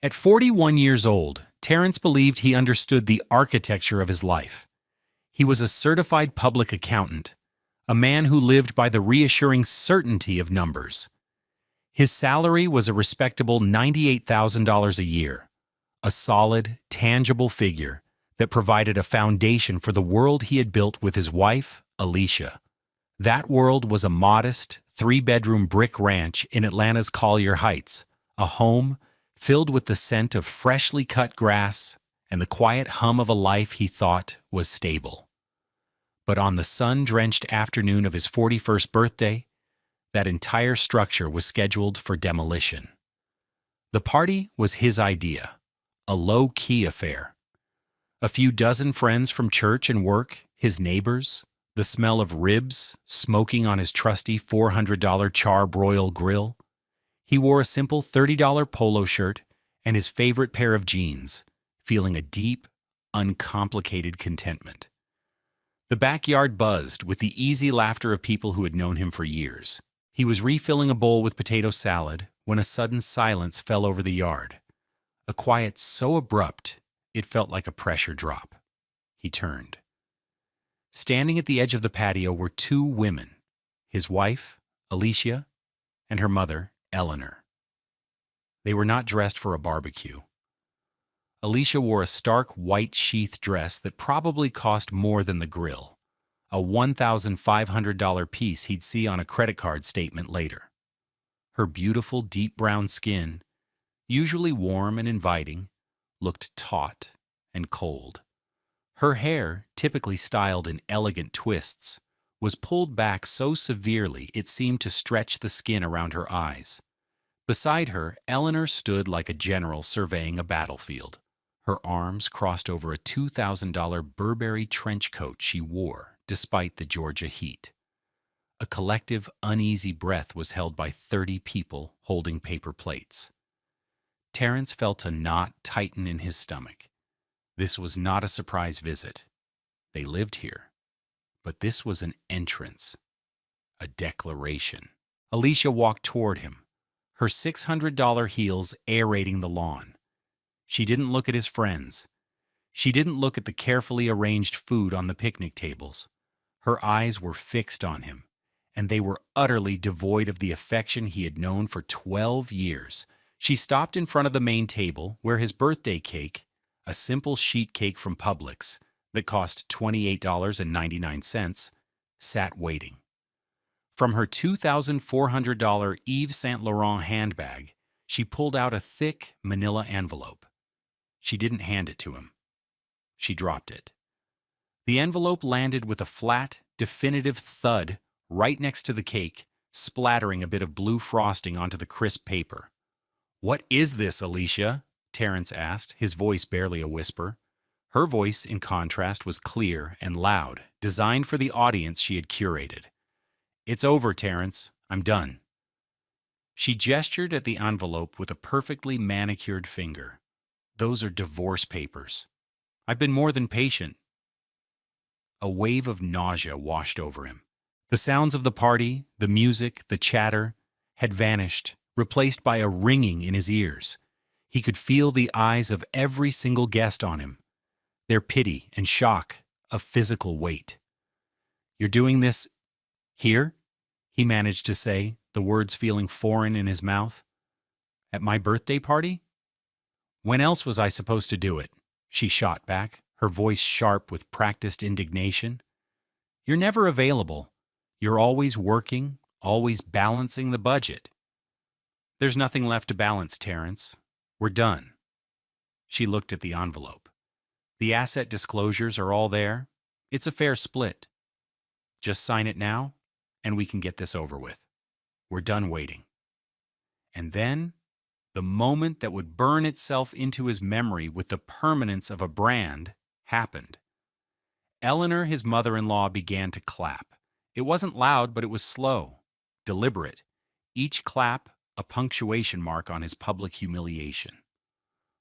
At 41 years old, Terrence believed he understood the architecture of his life. He was a certified public accountant, a man who lived by the reassuring certainty of numbers. His salary was a respectable $98,000 a year, a solid, tangible figure that provided a foundation for the world he had built with his wife, Alicia. That world was a modest, three-bedroom brick ranch in Atlanta's Collier Heights, a home filled with the scent of freshly cut grass and the quiet hum of a life he thought was stable. But on the sun-drenched afternoon of his 41st birthday, that entire structure was scheduled for demolition. The party was his idea, a low-key affair. A few dozen friends from church and work, his neighbors, the smell of ribs smoking on his trusty $400 char-broil grill. He wore a simple $30 polo shirt and his favorite pair of jeans, feeling a deep, uncomplicated contentment. The backyard buzzed with the easy laughter of people who had known him for years. He was refilling a bowl with potato salad when a sudden silence fell over the yard, a quiet so abrupt it felt like a pressure drop. He turned. Standing at the edge of the patio were two women, his wife, Alicia, and her mother, Eleanor. They were not dressed for a barbecue. Alicia wore a stark white sheath dress that probably cost more than the grill, a $1,500 piece he'd see on a credit card statement later. Her beautiful deep brown skin, usually warm and inviting, looked taut and cold. Her hair, typically styled in elegant twists, was pulled back so severely it seemed to stretch the skin around her eyes. Beside her, Eleanor stood like a general surveying a battlefield. Her arms crossed over a $2,000 Burberry trench coat she wore despite the Georgia heat. A collective, uneasy breath was held by 30 people holding paper plates. Terrence felt a knot tighten in his stomach. This was not a surprise visit. They lived here. But this was an entrance, a declaration. Alicia walked toward him, her $600 heels aerating the lawn. She didn't look at his friends. She didn't look at the carefully arranged food on the picnic tables. Her eyes were fixed on him, and they were utterly devoid of the affection he had known for 12 years. She stopped in front of the main table where his birthday cake, a simple sheet cake from Publix that cost $28.99, sat waiting. From her $2,400 Yves Saint Laurent handbag, she pulled out a thick manila envelope. She didn't hand it to him. She dropped it. The envelope landed with a flat, definitive thud right next to the cake, splattering a bit of blue frosting onto the crisp paper. "What is this, Alicia?" Terrence asked, his voice barely a whisper. Her voice, in contrast, was clear and loud, designed for the audience she had curated. "It's over, Terrence. I'm done." She gestured at the envelope with a perfectly manicured finger. "Those are divorce papers. I've been more than patient." A wave of nausea washed over him. The sounds of the party, the music, the chatter, had vanished, replaced by a ringing in his ears. He could feel the eyes of every single guest on him, their pity and shock, a physical weight. "You're doing this here?" he managed to say, the words feeling foreign in his mouth. "At my birthday party?" "When else was I supposed to do it?" she shot back, her voice sharp with practiced indignation. "You're never available. You're always working, always balancing the budget." "There's nothing left to balance, Terrence. We're done." She looked at the envelope. "The asset disclosures are all there. It's a fair split. Just sign it now, and we can get this over with. We're done waiting." And then, the moment that would burn itself into his memory with the permanence of a brand happened. Eleanor, his mother-in-law, began to clap. It wasn't loud, but it was slow, deliberate. Each clap a punctuation mark on his public humiliation.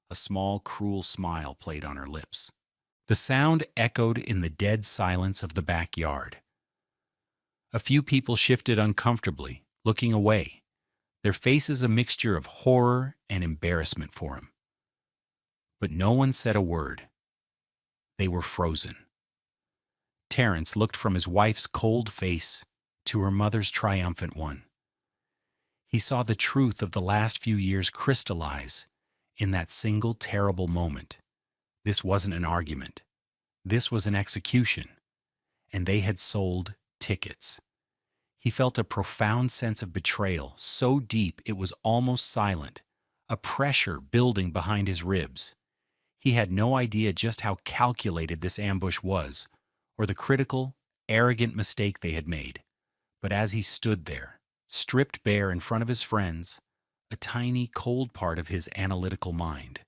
A small, cruel smile played on her lips. The sound echoed in the dead silence of the backyard. A few people shifted uncomfortably, looking away, their faces a mixture of horror and embarrassment for him. but no one said a word. They were frozen. Terrence looked from his wife's cold face to her mother's triumphant one. He saw the truth of the last few years crystallize in that single terrible moment. This wasn't an argument. This was an execution, and they had sold tickets. He felt a profound sense of betrayal, so deep it was almost silent, a pressure building behind his ribs. He had no idea just how calculated this ambush was, or the critical, arrogant mistake they had made. But as he stood there, stripped bare in front of his friends, a tiny, cold part of his analytical mind,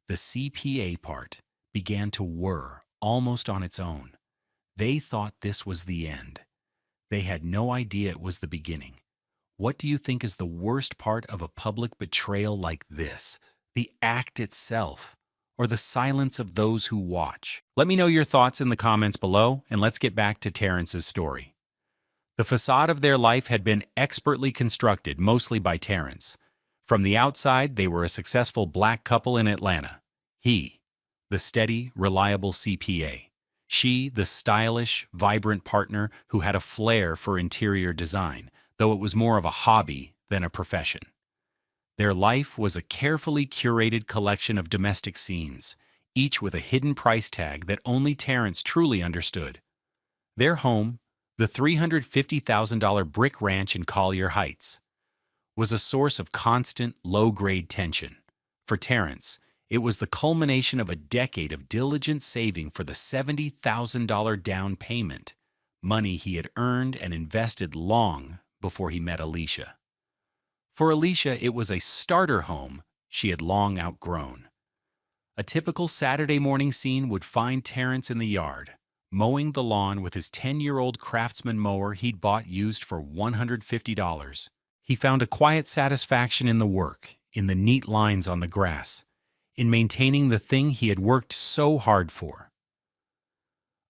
the CPA part, began to whir almost on its own. They thought this was the end. They had no idea it was the beginning. What do you think is the worst part of a public betrayal like this? The act itself, or the silence of those who watch? Let me know your thoughts in the comments below, and let's get back to Terrence's story. The facade of their life had been expertly constructed, mostly by Terrence. From the outside, they were a successful black couple in Atlanta. He, the steady, reliable CPA. She, the stylish, vibrant partner who had a flair for interior design, though it was more of a hobby than a profession. Their life was a carefully curated collection of domestic scenes, each with a hidden price tag that only Terrence truly understood. Their home, the $350,000 brick ranch in Collier Heights, was a source of constant, low-grade tension. For Terrence, it was the culmination of a decade of diligent saving for the $70,000 down payment, money he had earned and invested long before he met Alicia. For Alicia, it was a starter home she had long outgrown. A typical Saturday morning scene would find Terrence in the yard, mowing the lawn with his 10-year-old Craftsman mower he'd bought used for $150. He found a quiet satisfaction in the work, in the neat lines on the grass, in maintaining the thing he had worked so hard for.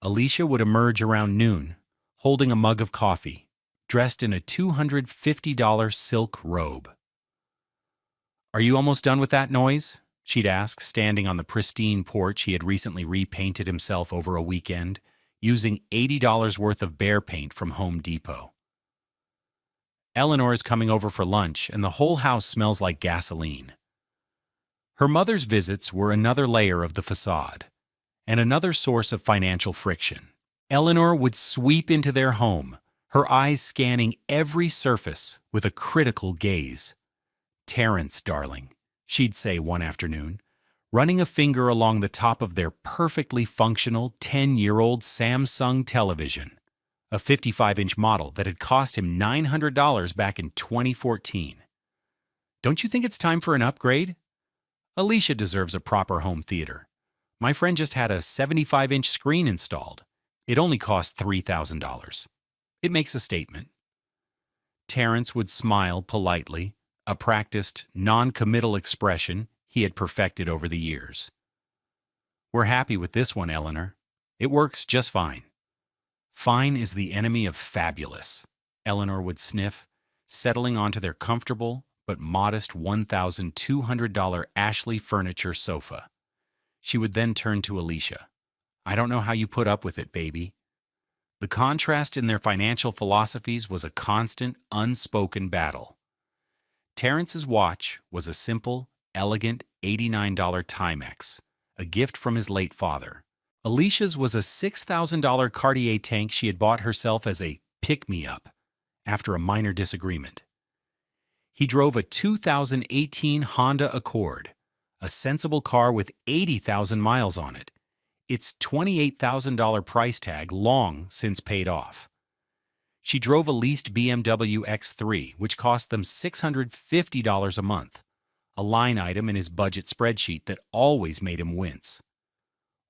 Alicia would emerge around noon, holding a mug of coffee, dressed in a $250 silk robe. "Are you almost done with that noise?" she'd ask, standing on the pristine porch he had recently repainted himself over a weekend, using $80 worth of Behr paint from Home Depot. "Eleanor is coming over for lunch, and the whole house smells like gasoline." Her mother's visits were another layer of the facade, and another source of financial friction. Eleanor would sweep into their home, her eyes scanning every surface with a critical gaze. "Terrence, darling," she'd say one afternoon, running a finger along the top of their perfectly functional 10-year-old Samsung television, a 55-inch model that had cost him $900 back in 2014. "Don't you think it's time for an upgrade? Alicia deserves a proper home theater. My friend just had a 75-inch screen installed. It only cost $3,000. It makes a statement." Terrence would smile politely, a practiced, non-committal expression he had perfected over the years. "We're happy with this one, Eleanor. It works just fine." "Fine is the enemy of fabulous," Eleanor would sniff, settling onto their comfortable but modest $1,200 Ashley furniture sofa. She would then turn to Alicia. "I don't know how you put up with it, baby." The contrast in their financial philosophies was a constant, unspoken battle. Terrence's watch was a simple, elegant $89 Timex, a gift from his late father. Alicia's was a $6,000 Cartier tank she had bought herself as a pick-me-up after a minor disagreement. He drove a 2018 Honda Accord, a sensible car with 80,000 miles on it, its $28,000 price tag long since paid off. She drove a leased BMW X3, which cost them $650 a month, a line item in his budget spreadsheet that always made him wince.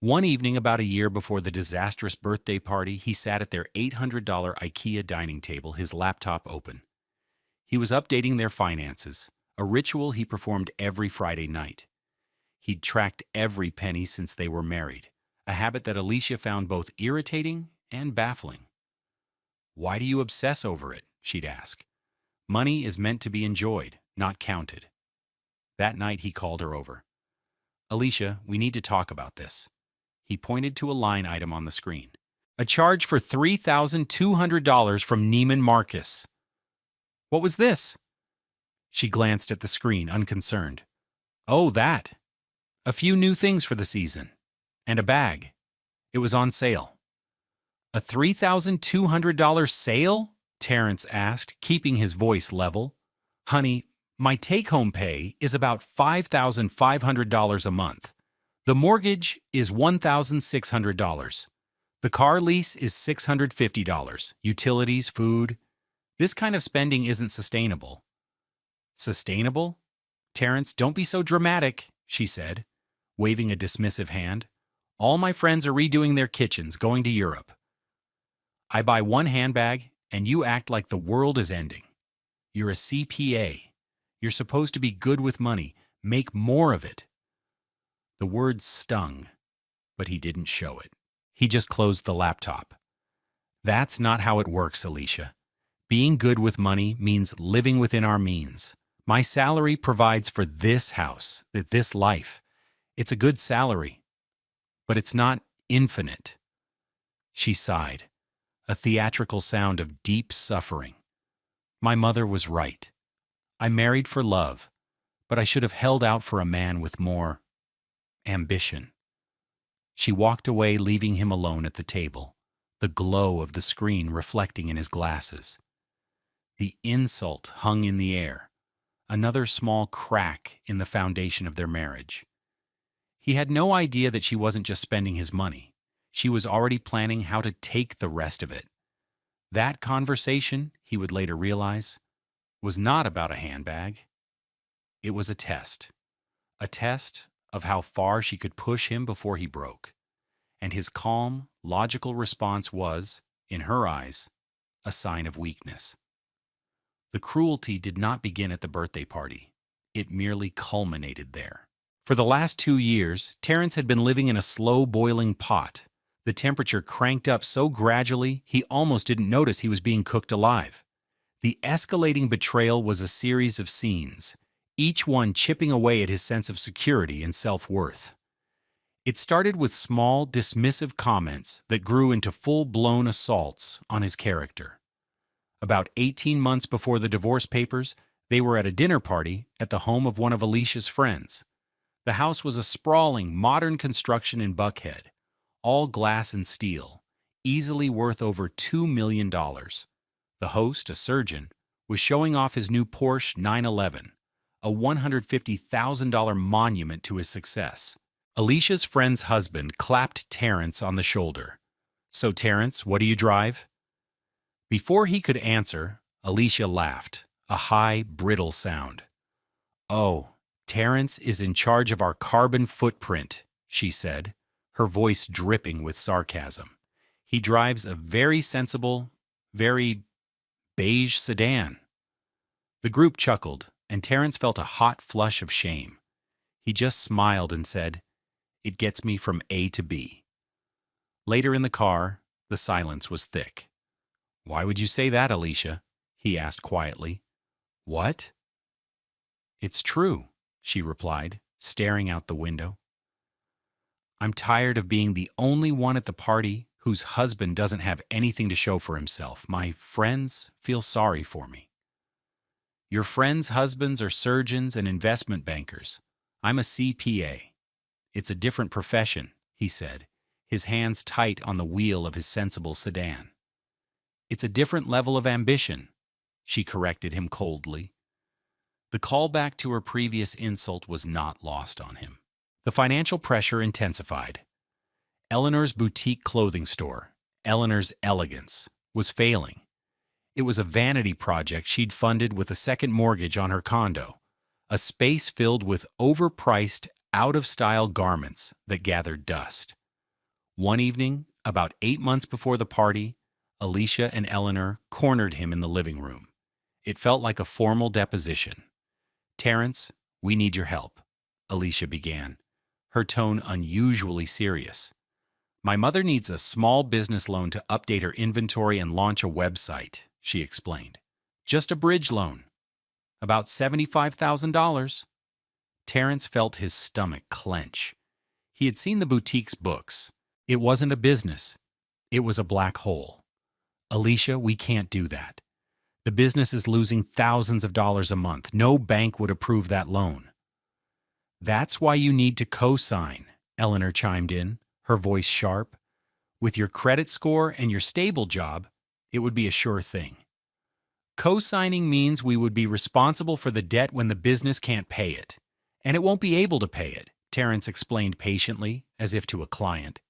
One evening about a year before the disastrous birthday party, he sat at their $800 IKEA dining table, his laptop open. He was updating their finances, a ritual he performed every Friday night. He'd tracked every penny since they were married, a habit that Alicia found both irritating and baffling. "Why do you obsess over it?" she'd ask. "Money is meant to be enjoyed, not counted." That night he called her over. Alicia, we need to talk about this. He pointed to a line item on the screen. A charge for $3,200 from Neiman Marcus. What was this? She glanced at the screen, unconcerned. Oh, that. A few new things for the season. And a bag. It was on sale. A $3,200 sale? Terrence asked, keeping his voice level. Honey, my take-home pay is about $5,500 a month. The mortgage is $1,600. The car lease is $650. Utilities, food. This kind of spending isn't sustainable. Sustainable? Terrence, don't be so dramatic, she said, waving a dismissive hand. All my friends are redoing their kitchens, going to Europe. I buy one handbag, and you act like the world is ending. You're a CPA. You're supposed to be good with money. Make more of it. The words stung, but he didn't show it. He just closed the laptop. That's not how it works, Alicia. Being good with money means living within our means. My salary provides for this house, this life. It's a good salary, but it's not infinite. She sighed, a theatrical sound of deep suffering. My mother was right. I married for love, but I should have held out for a man with more ambition. She walked away, leaving him alone at the table, the glow of the screen reflecting in his glasses. The insult hung in the air, another small crack in the foundation of their marriage. He had no idea that she wasn't just spending his money. She was already planning how to take the rest of it. That conversation, he would later realize, was not about a handbag. It was a test of how far she could push him before he broke. And his calm, logical response was, in her eyes, a sign of weakness. The cruelty did not begin at the birthday party. It merely culminated there. For the last 2 years, Terrence had been living in a slow-boiling pot. The temperature cranked up so gradually he almost didn't notice he was being cooked alive. The escalating betrayal was a series of scenes, each one chipping away at his sense of security and self-worth. It started with small, dismissive comments that grew into full-blown assaults on his character. About 18 months before the divorce papers, they were at a dinner party at the home of one of Alicia's friends. The house was a sprawling, modern construction in Buckhead, all glass and steel, easily worth over $2 million. The host, a surgeon, was showing off his new Porsche 911, a $150,000 monument to his success. Alicia's friend's husband clapped Terrence on the shoulder. So, Terrence, what do you drive? Before he could answer, Alicia laughed, a high, brittle sound. Oh, Terrence is in charge of our carbon footprint, she said, her voice dripping with sarcasm. He drives a very sensible, very beige sedan. The group chuckled, and Terrence felt a hot flush of shame. He just smiled and said, "It gets me from A to B." Later in the car, the silence was thick. "Why would you say that, Alicia?" he asked quietly. "What?" "It's true," she replied, staring out the window. "I'm tired of being the only one at the party whose husband doesn't have anything to show for himself. My friends feel sorry for me." "Your friends' husbands are surgeons and investment bankers. I'm a CPA. It's a different profession," he said, his hands tight on the wheel of his sensible sedan. "It's a different level of ambition," she corrected him coldly. The callback to her previous insult was not lost on him. The financial pressure intensified. Eleanor's boutique clothing store, Eleanor's Elegance, was failing. It was a vanity project she'd funded with a second mortgage on her condo, a space filled with overpriced, out-of-style garments that gathered dust. One evening, about 8 months before the party, Alicia and Eleanor cornered him in the living room. It felt like a formal deposition. "Terrence, we need your help," Alicia began, her tone unusually serious. "My mother needs a small business loan to update her inventory and launch a website," she explained. "Just a bridge loan. About $75,000. Terrence felt his stomach clench. He had seen the boutique's books. It wasn't a business. It was a black hole. Alicia, we can't do that. The business is losing thousands of dollars a month. No bank would approve that loan. That's why you need to co-sign, Eleanor chimed in, her voice sharp. With your credit score and your stable job, it would be a sure thing. Co-signing means we would be responsible for the debt when the business can't pay it. And it won't be able to pay it, Terrence explained patiently, as if to a client.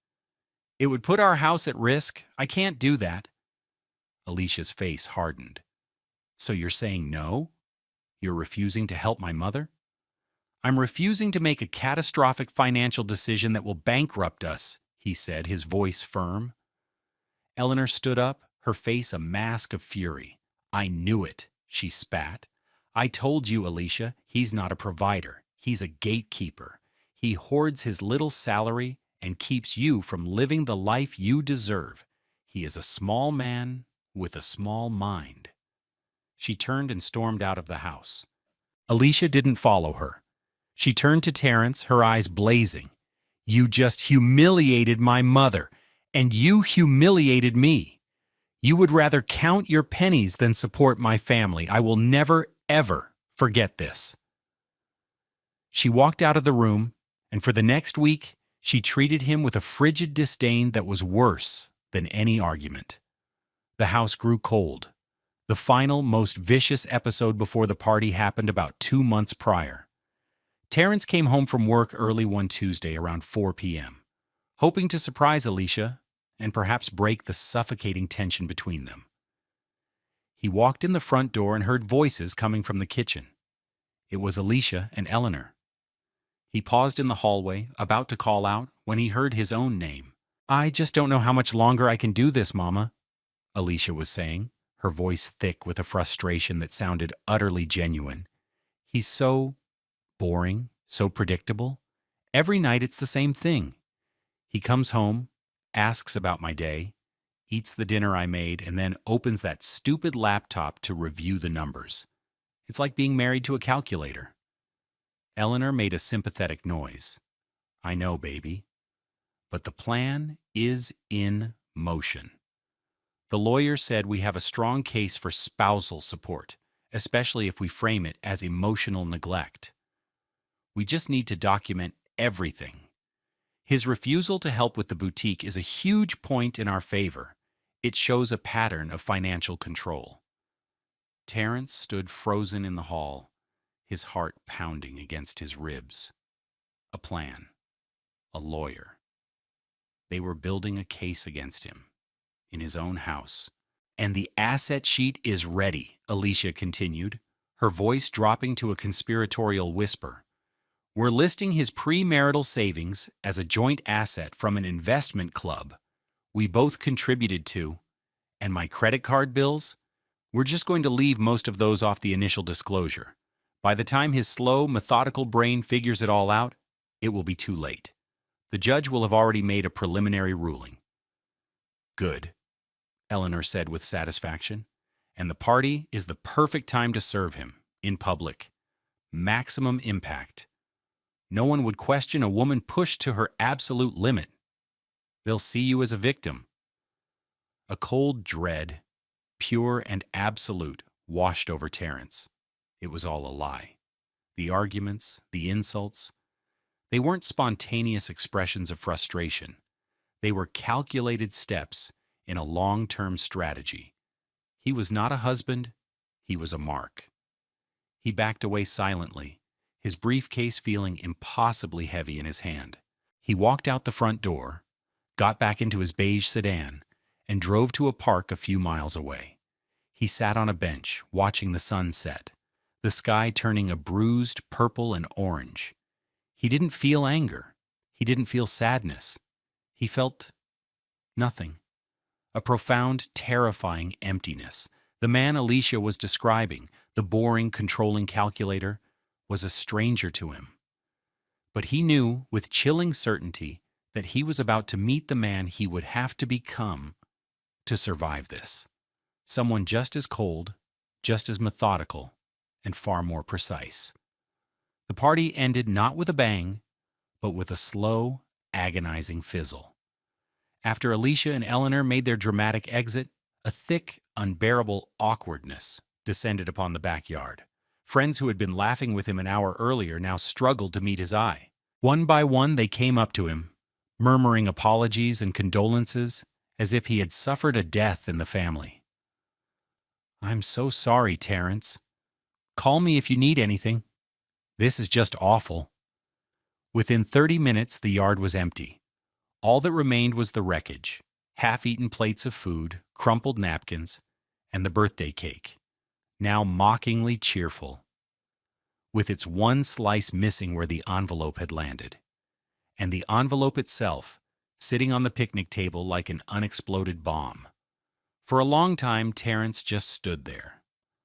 It would put our house at risk. I can't do that. Alicia's face hardened. So you're saying no? You're refusing to help my mother? I'm refusing to make a catastrophic financial decision that will bankrupt us, he said, his voice firm. Eleanor stood up, her face a mask of fury. I knew it, she spat. I told you, Alicia, he's not a provider. He's a gatekeeper. He hoards his little salary and keeps you from living the life you deserve. He is a small man with a small mind. She turned and stormed out of the house. Alicia didn't follow her. She turned to Terrence, her eyes blazing. You just humiliated my mother, and you humiliated me. You would rather count your pennies than support my family. I will never, ever forget this. She walked out of the room, and for the next week, she treated him with a frigid disdain that was worse than any argument. The house grew cold. The final, most vicious episode before the party happened about 2 months prior. Terrence came home from work early one Tuesday around 4 p.m., hoping to surprise Alicia and perhaps break the suffocating tension between them. He walked in the front door and heard voices coming from the kitchen. It was Alicia and Eleanor. He paused in the hallway, about to call out, when he heard his own name. I just don't know how much longer I can do this, Mama, Alicia was saying, her voice thick with a frustration that sounded utterly genuine. He's so boring, so predictable. Every night it's the same thing. He comes home, asks about my day, eats the dinner I made, and then opens that stupid laptop to review the numbers. It's like being married to a calculator. Eleanor made a sympathetic noise. I know, baby. But the plan is in motion. The lawyer said we have a strong case for spousal support, especially if we frame it as emotional neglect. We just need to document everything. His refusal to help with the boutique is a huge point in our favor. It shows a pattern of financial control. Terrence stood frozen in the hall, his heart pounding against his ribs. A plan. A lawyer. They were building a case against him, in his own house. And the asset sheet is ready, Alicia continued, her voice dropping to a conspiratorial whisper. We're listing his premarital savings as a joint asset from an investment club we both contributed to, and my credit card bills, we're just going to leave most of those off the initial disclosure. By the time his slow, methodical brain figures it all out, it will be too late. The judge will have already made a preliminary ruling. Good, Eleanor said with satisfaction. And the party is the perfect time to serve him, in public. Maximum impact. No one would question a woman pushed to her absolute limit. They'll see you as a victim. A cold dread, pure and absolute, washed over Terrence. It was all a lie. The arguments, the insults, they weren't spontaneous expressions of frustration. They were calculated steps in a long-term strategy. He was not a husband, he was a mark. He backed away silently, his briefcase feeling impossibly heavy in his hand. He walked out the front door, got back into his beige sedan, and drove to a park a few miles away. He sat on a bench, watching the sun set, the sky turning a bruised purple and orange. He didn't feel anger. He didn't feel sadness. He felt nothing. A profound, terrifying emptiness. The man Alicia was describing, the boring, controlling calculator, was a stranger to him. But he knew with chilling certainty that he was about to meet the man he would have to become to survive this. Someone just as cold, just as methodical, and far more precise. The party ended not with a bang, but with a slow, agonizing fizzle. After Alicia and Eleanor made their dramatic exit, a thick, unbearable awkwardness descended upon the backyard. Friends who had been laughing with him an hour earlier now struggled to meet his eye. One by one, they came up to him, murmuring apologies and condolences as if he had suffered a death in the family. "I'm so sorry, Terrence. Call me if you need anything. This is just awful." Within 30 minutes, the yard was empty. All that remained was the wreckage, half-eaten plates of food, crumpled napkins, and the birthday cake, now mockingly cheerful, with its one slice missing where the envelope had landed, and the envelope itself sitting on the picnic table like an unexploded bomb. For a long time, Terrence just stood there,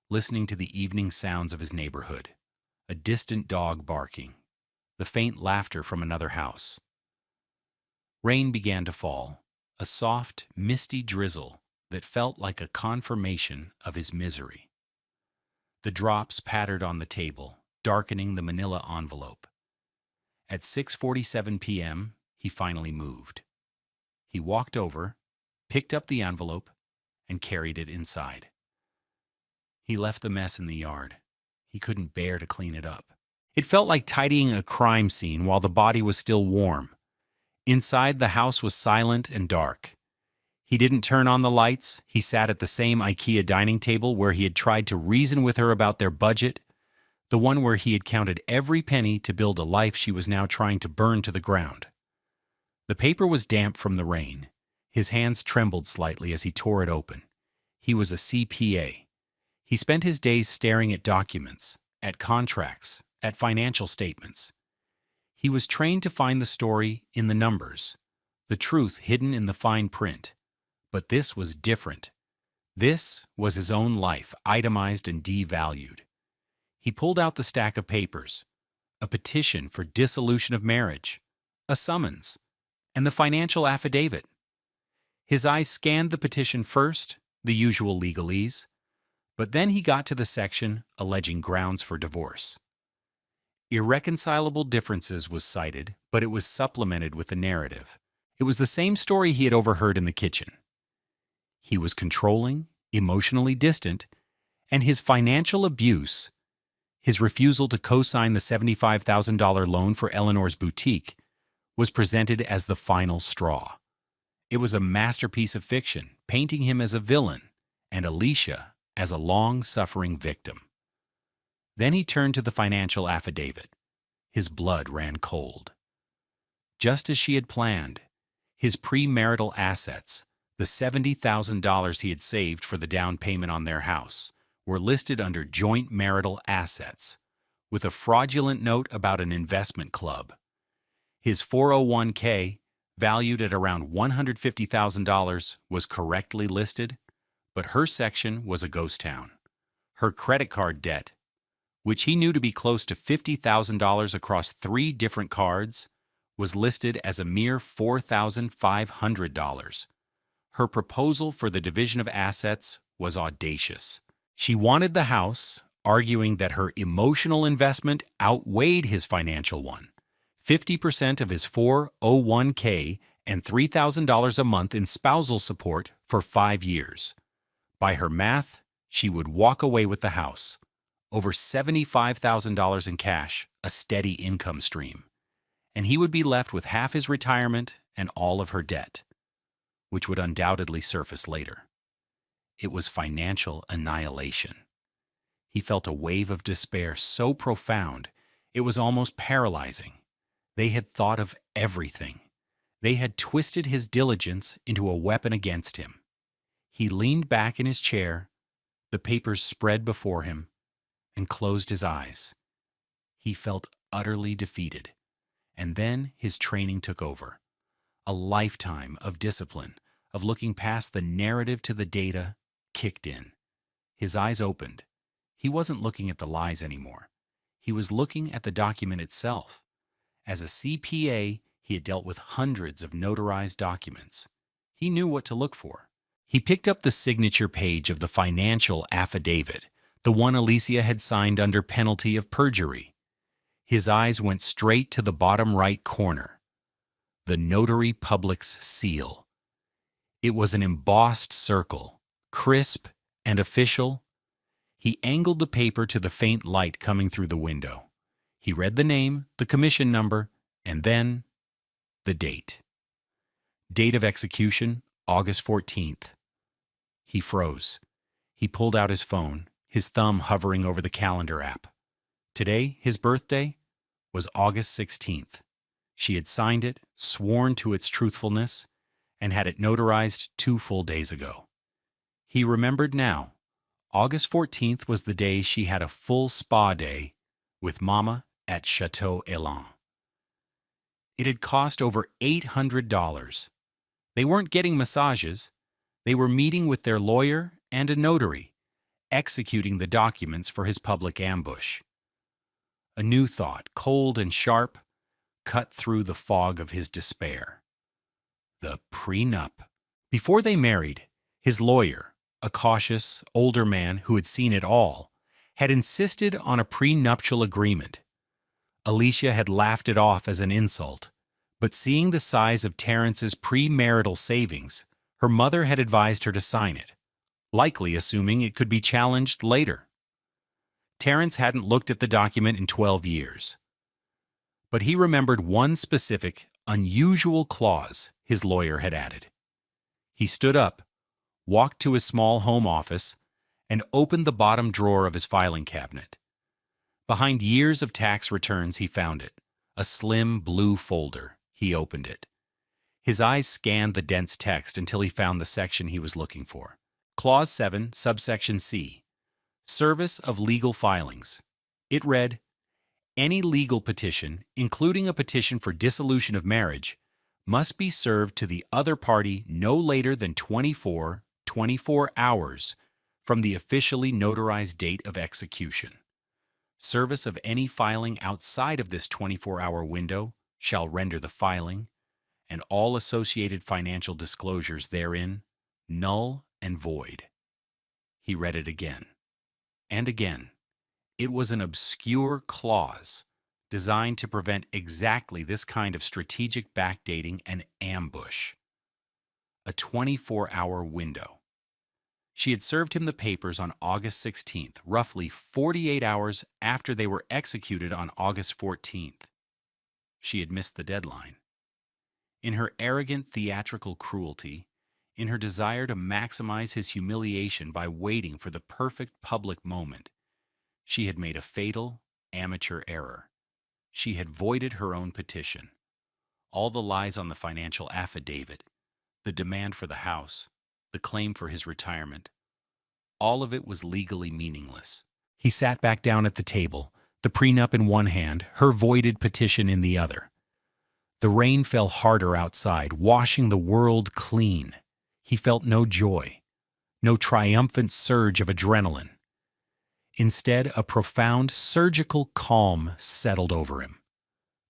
listening to the evening sounds of his neighborhood, a distant dog barking, the faint laughter from another house. Rain began to fall, a soft, misty drizzle that felt like a confirmation of his misery. The drops pattered on the table, darkening the manila envelope. At 6:47 p.m., he finally moved. He walked over, picked up the envelope, and carried it inside. He left the mess in the yard. He couldn't bear to clean it up. It felt like tidying a crime scene while the body was still warm. Inside, the house was silent and dark. He didn't turn on the lights. He sat at the same IKEA dining table where he had tried to reason with her about their budget, the one where he had counted every penny to build a life she was now trying to burn to the ground. The paper was damp from the rain. His hands trembled slightly as he tore it open. He was a CPA. He spent his days staring at documents, at contracts, at financial statements. He was trained to find the story in the numbers, the truth hidden in the fine print. But this was different. This was his own life, itemized and devalued. He pulled out the stack of papers, a petition for dissolution of marriage, a summons, and the financial affidavit. His eyes scanned the petition first, the usual legalese, but then he got to the section alleging grounds for divorce. Irreconcilable differences was cited, but it was supplemented with a narrative. It was the same story he had overheard in the kitchen. He was controlling, emotionally distant, and his financial abuse, his refusal to co-sign the $75,000 loan for Eleanor's boutique, was presented as the final straw. It was a masterpiece of fiction, painting him as a villain and Alicia as a long-suffering victim. Then he turned to the financial affidavit. His blood ran cold. Just as she had planned, his premarital assets, the $70,000 he had saved for the down payment on their house, were listed under joint marital assets, with a fraudulent note about an investment club. His 401k, valued at around $150,000, was correctly listed, but her section was a ghost town. Her credit card debt, which he knew to be close to $50,000 across 3 different cards, was listed as a mere $4,500. Her proposal for the division of assets was audacious. She wanted the house, arguing that her emotional investment outweighed his financial one. 50% of his 401k and $3,000 a month in spousal support for 5 years. By her math, she would walk away with the house. Over $75,000 in cash, a steady income stream. And he would be left with half his retirement and all of her debt, which would undoubtedly surface later. It was financial annihilation. He felt a wave of despair so profound, it was almost paralyzing. They had thought of everything. They had twisted his diligence into a weapon against him. He leaned back in his chair, the papers spread before him, and closed his eyes. He felt utterly defeated. And then his training took over. A lifetime of discipline, of looking past the narrative to the data, kicked in. His eyes opened. He wasn't looking at the lies anymore. He was looking at the document itself. As a CPA, he had dealt with hundreds of notarized documents. He knew what to look for. He picked up the signature page of the financial affidavit, the one Alicia had signed under penalty of perjury. His eyes went straight to the bottom right corner. The notary public's seal. It was an embossed circle, crisp and official. He angled the paper to the faint light coming through the window. He read the name, the commission number, and then the date. Date of execution, August 14th. He froze. He pulled out his phone, his thumb hovering over the calendar app. Today, his birthday, was August 16th. She had signed it, sworn to its truthfulness, and had it notarized 2 full days ago. He remembered now. August 14th was the day she had a full spa day with Mama at Chateau Elan. It had cost over $800. They weren't getting massages. They were meeting with their lawyer and a notary, executing the documents for his public ambush. A new thought, cold and sharp, cut through the fog of his despair. The prenup. Before they married, his lawyer, a cautious, older man who had seen it all, had insisted on a prenuptial agreement. Alicia had laughed it off as an insult, but seeing the size of Terrence's premarital savings, her mother had advised her to sign it, likely assuming it could be challenged later. Terrence hadn't looked at the document in 12 years. But he remembered one specific, unusual clause his lawyer had added. He stood up, walked to his small home office, and opened the bottom drawer of his filing cabinet. Behind years of tax returns, he found it, a slim blue folder. He opened it. His eyes scanned the dense text until he found the section he was looking for. Clause 7, subsection C. Service of legal filings. It read, any legal petition, including a petition for dissolution of marriage, must be served to the other party no later than 24 hours from the officially notarized date of execution. Service of any filing outside of this 24-hour window shall render the filing, and all associated financial disclosures therein, null and void. He read it again. And again. It was an obscure clause designed to prevent exactly this kind of strategic backdating and ambush. A 24-hour window. She had served him the papers on August 16th, roughly 48 hours after they were executed on August 14th. She had missed the deadline. In her arrogant theatrical cruelty, in her desire to maximize his humiliation by waiting for the perfect public moment, she had made a fatal, amateur error. She had voided her own petition. All the lies on the financial affidavit, the demand for the house, the claim for his retirement, all of it was legally meaningless. He sat back down at the table, the prenup in one hand, her voided petition in the other. The rain fell harder outside, washing the world clean. He felt no joy, no triumphant surge of adrenaline. Instead, a profound surgical calm settled over him.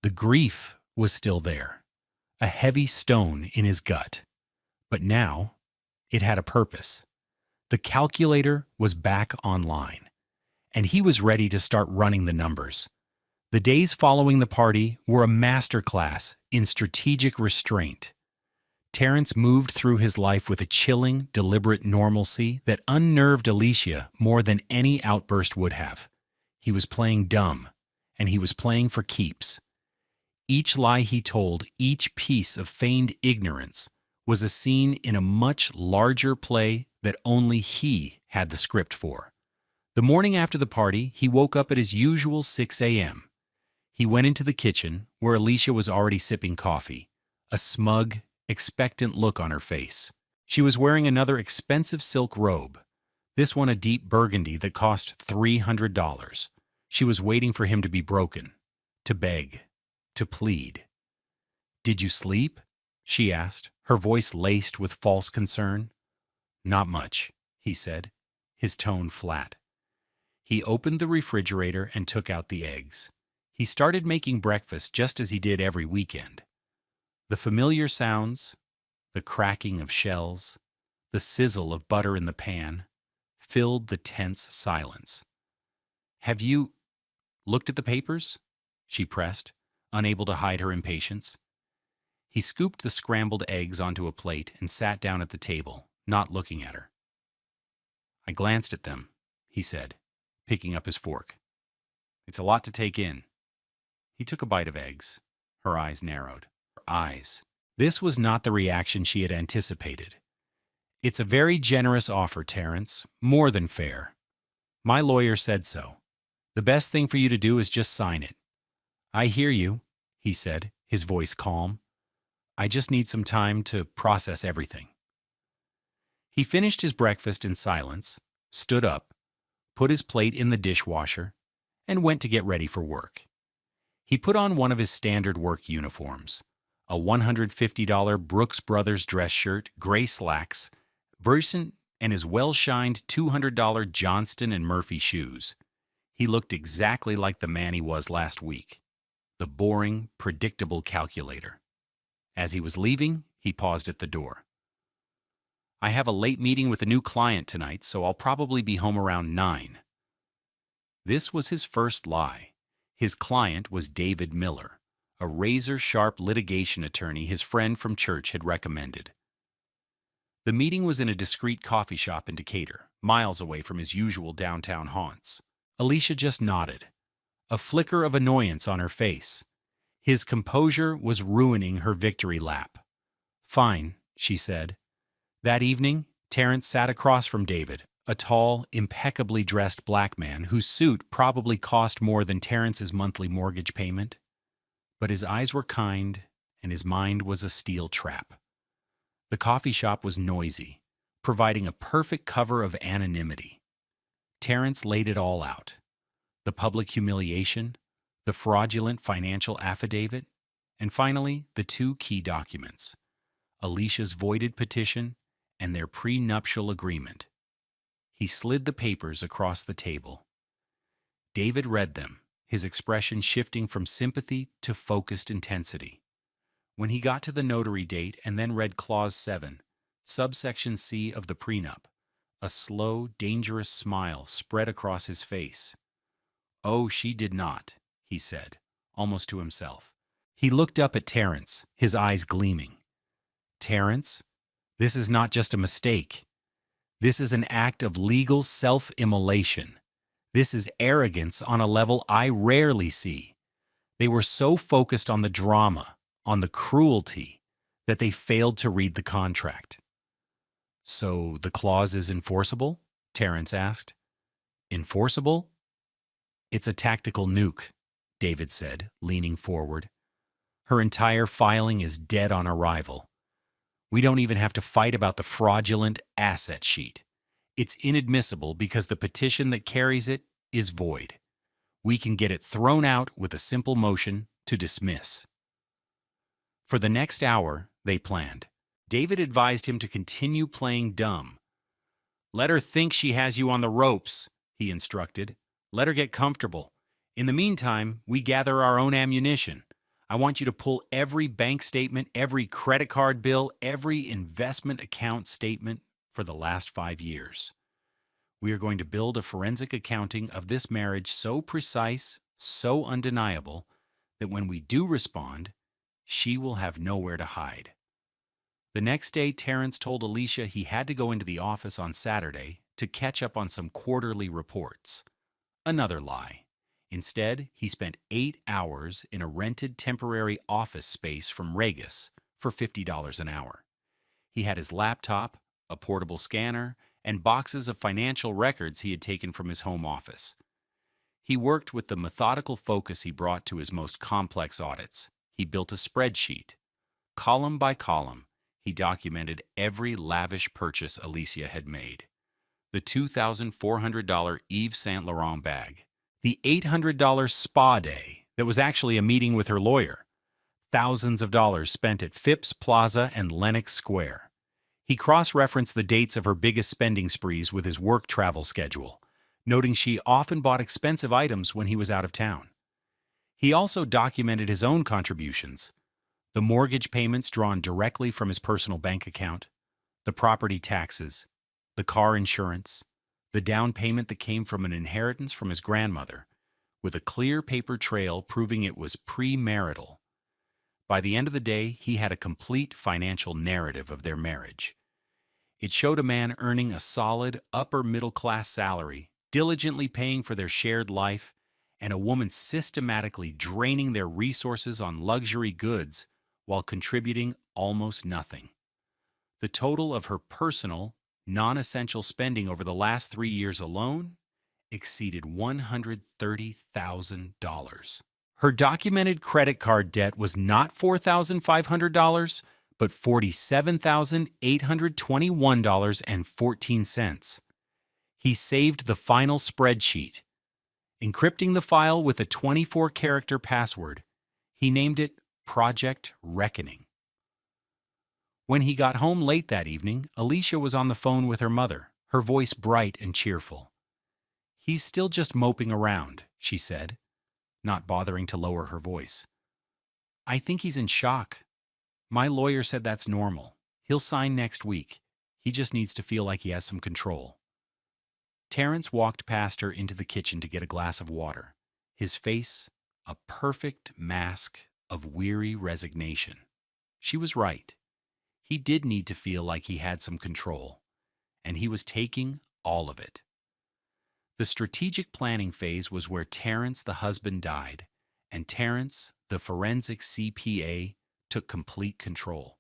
The grief was still there, a heavy stone in his gut. But now, it had a purpose. The calculator was back online, and he was ready to start running the numbers. The days following the party were a masterclass in strategic restraint. Terrence moved through his life with a chilling, deliberate normalcy that unnerved Alicia more than any outburst would have. He was playing dumb, and he was playing for keeps. Each lie he told, each piece of feigned ignorance, was a scene in a much larger play that only he had the script for. The morning after the party, he woke up at his usual 6 a.m. He went into the kitchen, where Alicia was already sipping coffee, a smug, expectant look on her face. She was wearing another expensive silk robe, this one a deep burgundy that cost $300. She was waiting for him to be broken, to beg, to plead. "Did you sleep?" she asked, her voice laced with false concern. "Not much," he said, his tone flat. He opened the refrigerator and took out the eggs. He started making breakfast just as he did every weekend. The familiar sounds, the cracking of shells, the sizzle of butter in the pan, filled the tense silence. "Have you looked at the papers?" she pressed, unable to hide her impatience. He scooped the scrambled eggs onto a plate and sat down at the table, not looking at her. I glanced at them, he said, picking up his fork. It's a lot to take in. He took a bite of eggs. Her eyes narrowed. Her eyes. This was not the reaction she had anticipated. It's a very generous offer, Terrence. More than fair. My lawyer said so. The best thing for you to do is just sign it. I hear you, he said, his voice calm. I just need some time to process everything. He finished his breakfast in silence, stood up, put his plate in the dishwasher, and went to get ready for work. He put on one of his standard work uniforms, a $150 Brooks Brothers dress shirt, gray slacks, Burson, and his well-shined $200 Johnston & Murphy shoes. He looked exactly like the man he was last week, the boring, predictable calculator. As he was leaving, he paused at the door. I have a late meeting with a new client tonight, so I'll probably be home around 9. This was his first lie. His client was David Miller, a razor-sharp litigation attorney his friend from church had recommended. The meeting was in a discreet coffee shop in Decatur, miles away from his usual downtown haunts. Alicia just nodded, a flicker of annoyance on her face. His composure was ruining her victory lap. Fine, she said. That evening, Terrence sat across from David, a tall, impeccably dressed black man whose suit probably cost more than Terrence's monthly mortgage payment. But his eyes were kind, and his mind was a steel trap. The coffee shop was noisy, providing a perfect cover of anonymity. Terrence laid it all out. The public humiliation, the fraudulent financial affidavit, and finally, the two key documents, Alicia's voided petition and their prenuptial agreement. He slid the papers across the table. David read them, his expression shifting from sympathy to focused intensity. When he got to the notary date and then read Clause 7, subsection C of the prenup, a slow, dangerous smile spread across his face. Oh, she did not, he said, almost to himself. He looked up at Terrence, his eyes gleaming. Terrence, this is not just a mistake. This is an act of legal self-immolation. This is arrogance on a level I rarely see. They were so focused on the drama, on the cruelty, that they failed to read the contract. So the clause is enforceable? Terrence asked. Enforceable? It's a tactical nuke, David said, leaning forward. Her entire filing is dead on arrival. We don't even have to fight about the fraudulent asset sheet. It's inadmissible because the petition that carries it is void. We can get it thrown out with a simple motion to dismiss. For the next hour, they planned. David advised him to continue playing dumb. Let her think she has you on the ropes, he instructed. Let her get comfortable. In the meantime, we gather our own ammunition. I want you to pull every bank statement, every credit card bill, every investment account statement for the last 5 years. We are going to build a forensic accounting of this marriage so precise, so undeniable, that when we do respond, she will have nowhere to hide. The next day, Terrence told Alicia he had to go into the office on Saturday to catch up on some quarterly reports. Another lie. Instead, he spent 8 hours in a rented temporary office space from Regus for $50 an hour. He had his laptop, a portable scanner, and boxes of financial records he had taken from his home office. He worked with the methodical focus he brought to his most complex audits. He built a spreadsheet. Column by column, he documented every lavish purchase Alicia had made. The $2,400 Yves Saint Laurent bag. The $800 spa day that was actually a meeting with her lawyer. Thousands of dollars spent at Phipps Plaza and Lenox Square. He cross-referenced the dates of her biggest spending sprees with his work travel schedule, noting she often bought expensive items when he was out of town. He also documented his own contributions, the mortgage payments drawn directly from his personal bank account, the property taxes, the car insurance, the down payment that came from an inheritance from his grandmother, with a clear paper trail proving it was premarital. By the end of the day, he had a complete financial narrative of their marriage. It showed a man earning a solid upper-middle-class salary, diligently paying for their shared life, and a woman systematically draining their resources on luxury goods while contributing almost nothing. The total of her personal, non-essential spending over the last 3 years alone exceeded $130,000. Her documented credit card debt was not $4,500, but $47,821.14. He saved the final spreadsheet. Encrypting the file with a 24-character password, he named it Project Reckoning. When he got home late that evening, Alicia was on the phone with her mother, her voice bright and cheerful. "He's still just moping around," she said, not bothering to lower her voice. "I think he's in shock. My lawyer said that's normal. He'll sign next week. He just needs to feel like he has some control." Terrence walked past her into the kitchen to get a glass of water, his face a perfect mask of weary resignation. She was right. He did need to feel like he had some control, and he was taking all of it. The strategic planning phase was where Terrence, the husband, died, and Terrence, the forensic CPA, took complete control.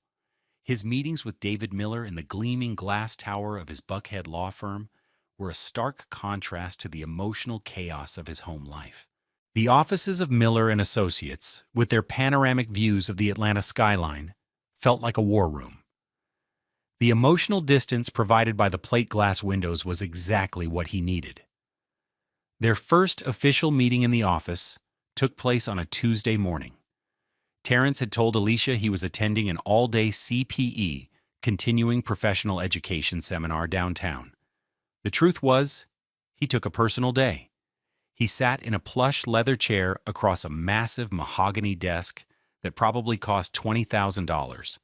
His meetings with David Miller in the gleaming glass tower of his Buckhead law firm were a stark contrast to the emotional chaos of his home life. The offices of Miller and Associates, with their panoramic views of the Atlanta skyline, felt like a war room. The emotional distance provided by the plate glass windows was exactly what he needed. Their first official meeting in the office took place on a Tuesday morning. Terrence had told Alicia he was attending an all-day CPE, continuing professional education seminar downtown. The truth was, he took a personal day. He sat in a plush leather chair across a massive mahogany desk that probably cost $20,000.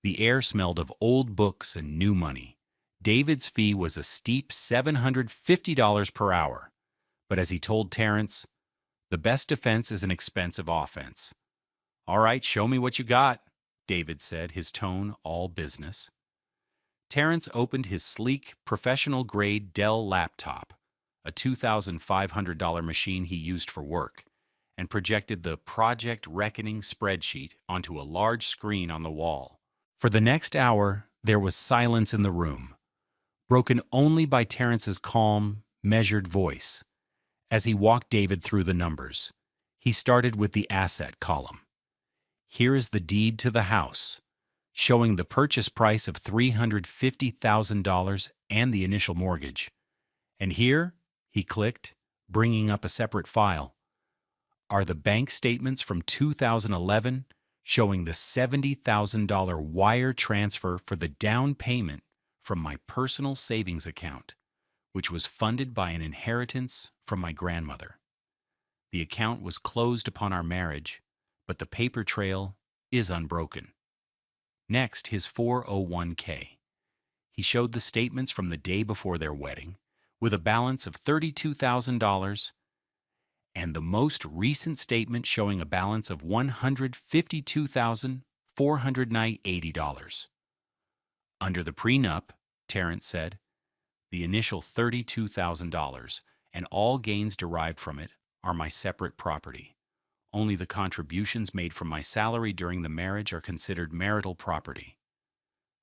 The air smelled of old books and new money. David's fee was a steep $750 per hour. But as he told Terrence, the best defense is an expensive offense. "All right, show me what you got," David said, his tone all business. Terrence opened his sleek, professional-grade Dell laptop, a $2,500 machine he used for work, and projected the Project Reckoning spreadsheet onto a large screen on the wall. For the next hour, there was silence in the room, broken only by Terrence's calm, measured voice. As he walked David through the numbers, he started with the asset column. Here is the deed to the house, showing the purchase price of $350,000 and the initial mortgage. And here, he clicked, bringing up a separate file, are the bank statements from 2011 showing the $70,000 wire transfer for the down payment from my personal savings account, which was funded by an inheritance from my grandmother. The account was closed upon our marriage, but the paper trail is unbroken. Next, his 401k. He showed the statements from the day before their wedding, with a balance of $32,000, and the most recent statement showing a balance of $152,480. Under the prenup, Terrence said, the initial $32,000 and all gains derived from it are my separate property. Only the contributions made from my salary during the marriage are considered marital property.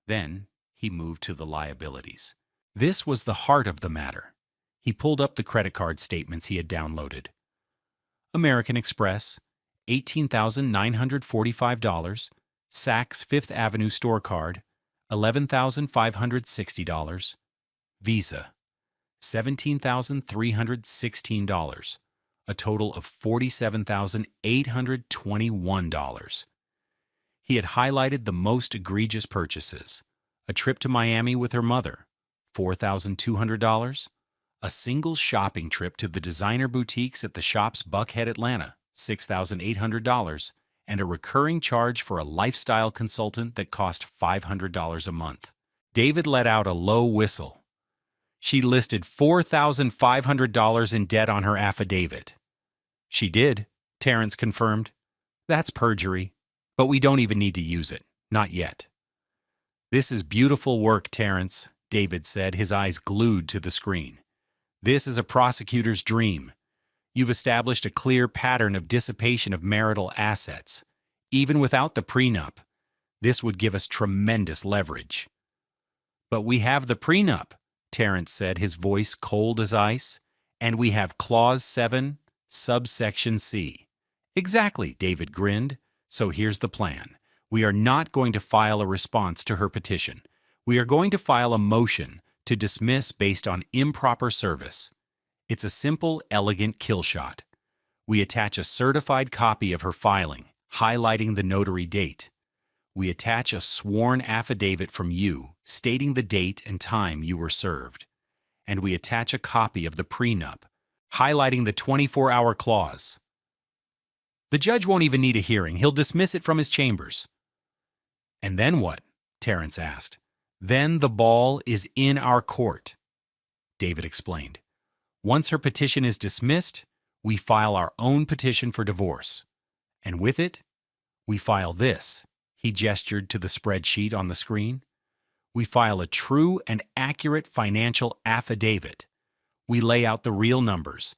Then he moved to the liabilities. This was the heart of the matter. He pulled up the credit card statements he had downloaded. American Express, $18,945. Saks Fifth Avenue store card, $11,560. Visa, $17,316. A total of $47,821. He had highlighted the most egregious purchases. A trip to Miami with her mother, $4,200. A single shopping trip to the designer boutiques at the Shops Buckhead, Atlanta, $6,800. And a recurring charge for a lifestyle consultant that cost $500 a month. David let out a low whistle. She listed $4,500 in debt on her affidavit. She did, Terrence confirmed. That's perjury, but we don't even need to use it. Not yet. This is beautiful work, Terrence, David said, his eyes glued to the screen. This is a prosecutor's dream. You've established a clear pattern of dissipation of marital assets. Even without the prenup, this would give us tremendous leverage. But we have the prenup, Terrence said, his voice cold as ice, and we have Clause 7, subsection C. Exactly, David grinned. So here's the plan. We are not going to file a response to her petition. We are going to file a motion to dismiss based on improper service. It's a simple, elegant kill shot. We attach a certified copy of her filing, highlighting the notary date. We attach a sworn affidavit from you, stating the date and time you were served. And we attach a copy of the prenup, highlighting the 24-hour clause. The judge won't even need a hearing. He'll dismiss it from his chambers. And then what? Terrence asked. Then the ball is in our court, David explained. Once her petition is dismissed, we file our own petition for divorce. And with it, we file this. He gestured to the spreadsheet on the screen. We file a true and accurate financial affidavit. We lay out the real numbers.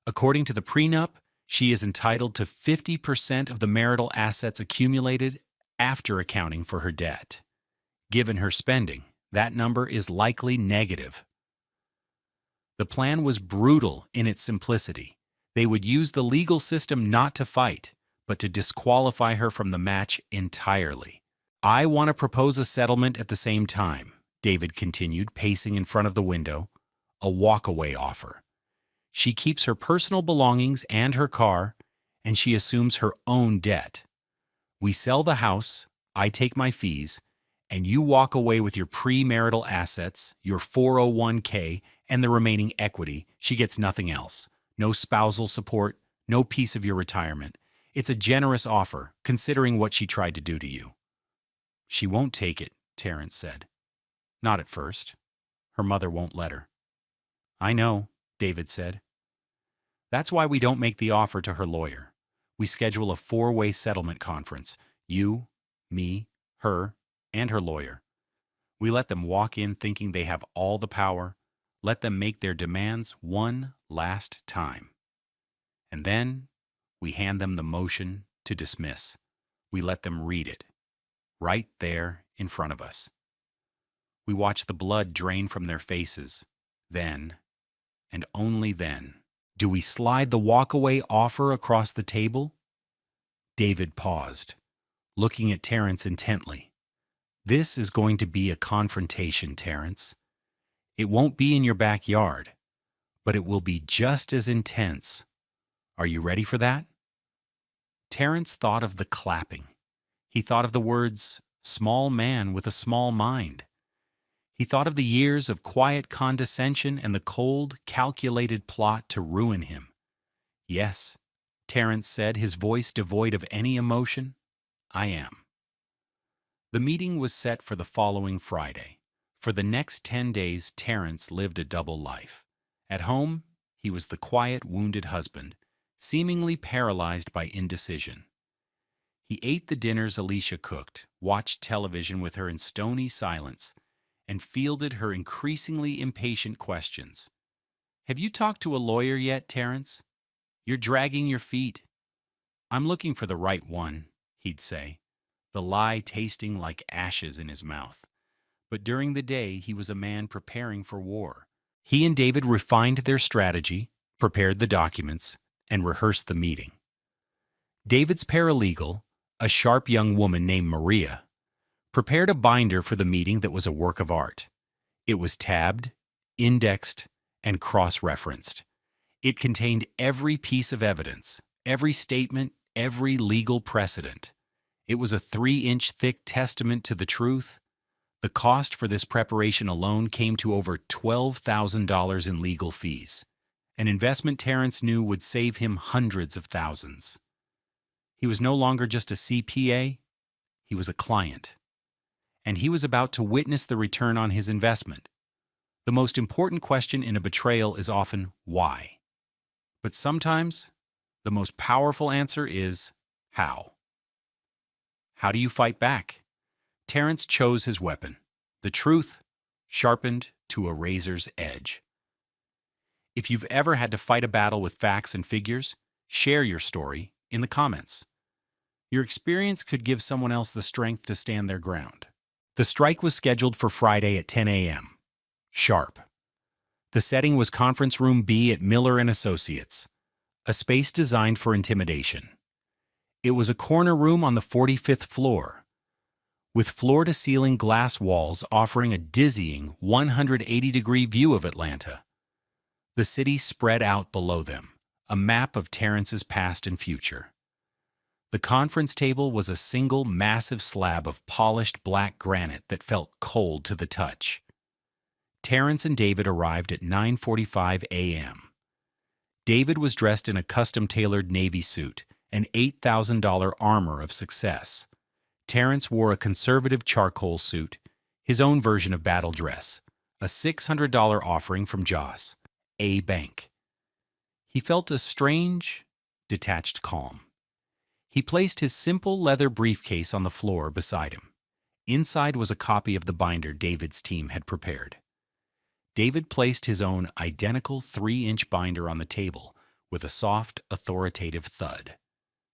According to the prenup, she is entitled to 50% of the marital assets accumulated after accounting for her debt. Given her spending, that number is likely negative. The plan was brutal in its simplicity. They would use the legal system not to fight, but to disqualify her from the match entirely. I want to propose a settlement at the same time, David continued, pacing in front of the window. A walkaway offer. She keeps her personal belongings and her car, and she assumes her own debt. We sell the house, I take my fees, and you walk away with your premarital assets, your 401k, and the remaining equity. She gets nothing else. No spousal support, no piece of your retirement. It's a generous offer, considering what she tried to do to you. She won't take it, Terrence said. Not at first. Her mother won't let her. I know, David said. That's why we don't make the offer to her lawyer. We schedule a 4-way settlement conference. You, me, her, and her lawyer. We let them walk in thinking they have all the power, let them make their demands one last time. And then we hand them the motion to dismiss. We let them read it, right there in front of us. We watch the blood drain from their faces. Then, and only then, do we slide the walkaway offer across the table? David paused, looking at Terrence intently. This is going to be a confrontation, Terrence. It won't be in your backyard, but it will be just as intense. Are you ready for that? Terrence thought of the clapping. He thought of the words, small man with a small mind. He thought of the years of quiet condescension and the cold, calculated plot to ruin him. Yes, Terrence said, his voice devoid of any emotion. I am. The meeting was set for the following Friday. For the next 10 days, Terrence lived a double life. At home, he was the quiet, wounded husband, seemingly paralyzed by indecision. He ate the dinners Alicia cooked, watched television with her in stony silence, and fielded her increasingly impatient questions. Have you talked to a lawyer yet, Terrence? You're dragging your feet. I'm looking for the right one, he'd say, the lie tasting like ashes in his mouth. But during the day, he was a man preparing for war. He and David refined their strategy, prepared the documents, and rehearsed the meeting. David's paralegal, a sharp young woman named Maria, prepared a binder for the meeting that was a work of art. It was tabbed, indexed, and cross-referenced. It contained every piece of evidence, every statement, every legal precedent. It was a 3-inch thick testament to the truth. The cost for this preparation alone came to over $12,000 in legal fees, an investment Terrence knew would save him hundreds of thousands. He was no longer just a CPA, he was a client. And he was about to witness the return on his investment. The most important question in a betrayal is often why. But sometimes, The most powerful answer is how. How do you fight back? Terrence chose his weapon, the truth, sharpened to a razor's edge. If you've ever had to fight a battle with facts and figures, share your story in the comments. Your experience could give someone else the strength to stand their ground. The strike was scheduled for Friday at 10 a.m. Sharp. The setting was Conference Room B at Miller & Associates, a space designed for intimidation. It was a corner room on the 45th floor, with floor-to-ceiling glass walls offering a dizzying 180-degree view of Atlanta. The city spread out below them, a map of Terrence's past and future. The conference table was a single massive slab of polished black granite that felt cold to the touch. Terrence and David arrived at 9:45 a.m. David was dressed in a custom-tailored Navy suit, an $8,000 armor of success. Terrence wore a conservative charcoal suit, his own version of battle dress, a $600 offering from Joss, a bank. He felt a strange, detached calm. He placed his simple leather briefcase on the floor beside him. Inside was a copy of the binder David's team had prepared. David placed his own identical 3-inch binder on the table with a soft, authoritative thud.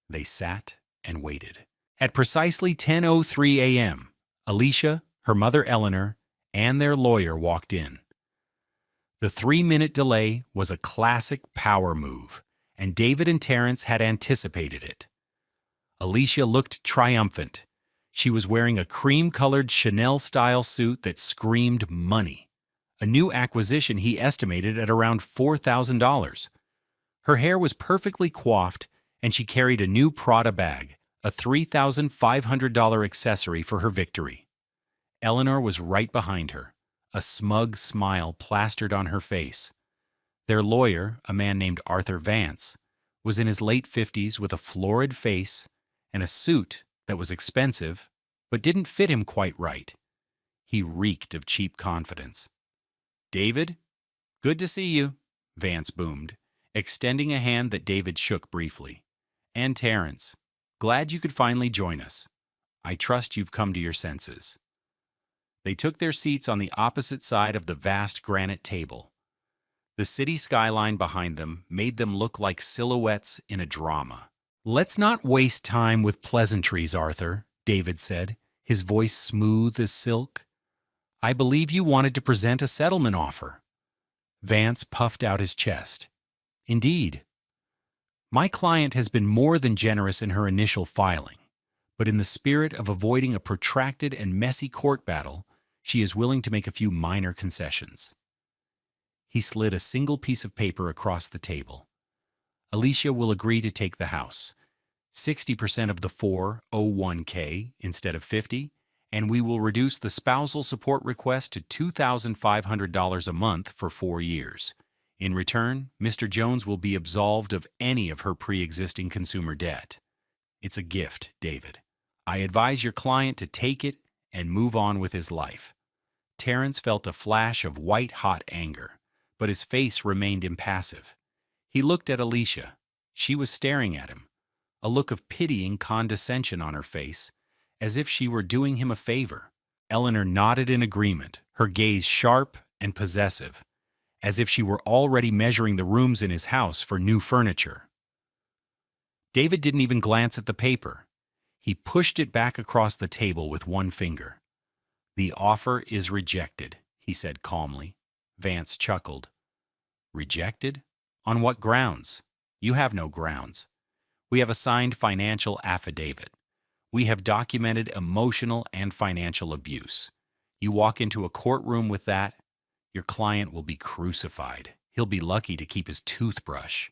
They sat and waited. At precisely 10:03 a.m., Alicia, her mother Eleanor, and their lawyer walked in. The 3-minute delay was a classic power move, and David and Terrence had anticipated it. Alicia looked triumphant. She was wearing a cream-colored Chanel-style suit that screamed money, a new acquisition he estimated at around $4,000. Her hair was perfectly coiffed, and she carried a new Prada bag, a $3,500 accessory for her victory. Eleanor was right behind her, a smug smile plastered on her face. Their lawyer, a man named Arthur Vance, was in his late 50s with a florid face and a suit that was expensive but didn't fit him quite right. He reeked of cheap confidence. "David, good to see you," Vance boomed, extending a hand that David shook briefly. "And Terrence, glad you could finally join us. I trust you've come to your senses." They took their seats on the opposite side of the vast granite table. The city skyline behind them made them look like silhouettes in a drama. "Let's not waste time with pleasantries, Arthur," David said, his voice smooth as silk. "I believe you wanted to present a settlement offer." Vance puffed out his chest. "Indeed. My client has been more than generous in her initial filing, but in the spirit of avoiding a protracted and messy court battle, she is willing to make a few minor concessions." He slid a single piece of paper across the table. "Alicia will agree to take the house, 60% of the 401k instead of 50, and we will reduce the spousal support request to $2,500 a month for 4 years. In return, Mr. Jones will be absolved of any of her pre-existing consumer debt. It's a gift, David. I advise your client to take it and move on with his life." Terrence felt a flash of white-hot anger, but his face remained impassive. He looked at Alicia. She was staring at him, a look of pitying condescension on her face, as if she were doing him a favor. Eleanor nodded in agreement, her gaze sharp and possessive, as if she were already measuring the rooms in his house for new furniture. David didn't even glance at the paper. He pushed it back across the table with one finger. "The offer is rejected," he said calmly. Vance chuckled. "Rejected? On what grounds?" "You have no grounds. We have a signed financial affidavit. We have documented emotional and financial abuse. You walk into a courtroom with that, your client will be crucified. He'll be lucky to keep his toothbrush."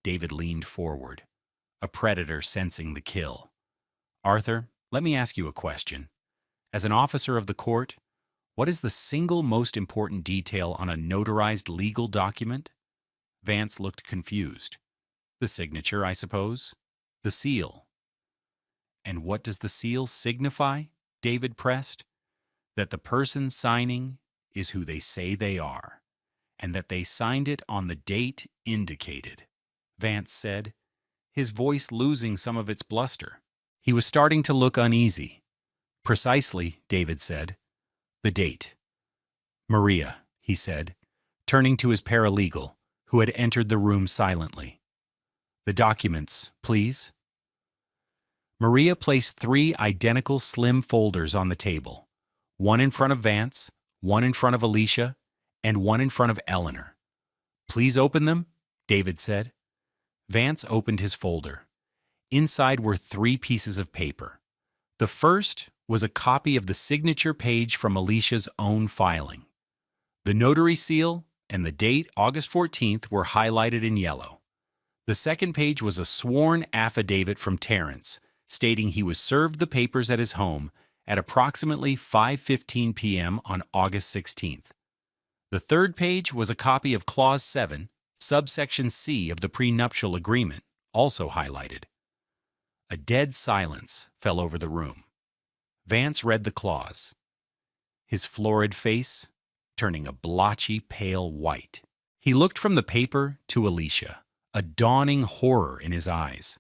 David leaned forward, a predator sensing the kill. "Arthur, let me ask you a question. As an officer of the court, what is the single most important detail on a notarized legal document?" Vance looked confused. "The signature, I suppose. The seal." "And what does the seal signify?" David pressed. "That the person signing is who they say they are, and that they signed it on the date indicated," Vance said, his voice losing some of its bluster. He was starting to look uneasy. "Precisely," David said. "The date." "Maria," he said, turning to his paralegal, who had entered the room silently. "The documents, please." Maria placed 3 identical slim folders on the table, one in front of Vance, one in front of Alicia, and one in front of Eleanor. "Please open them," David said. Vance opened his folder. Inside were 3 pieces of paper. The first was a copy of the signature page from Alicia's own filing. The notary seal and the date, August 14th, were highlighted in yellow. The second page was a sworn affidavit from Terrence, stating he was served the papers at his home at approximately 5:15 p.m. on August 16th. The third page was a copy of Clause 7, subsection C of the prenuptial agreement, also highlighted. A dead silence fell over the room. Vance read the clause, his florid face turning a blotchy, pale white. He looked from the paper to Alicia, a dawning horror in his eyes.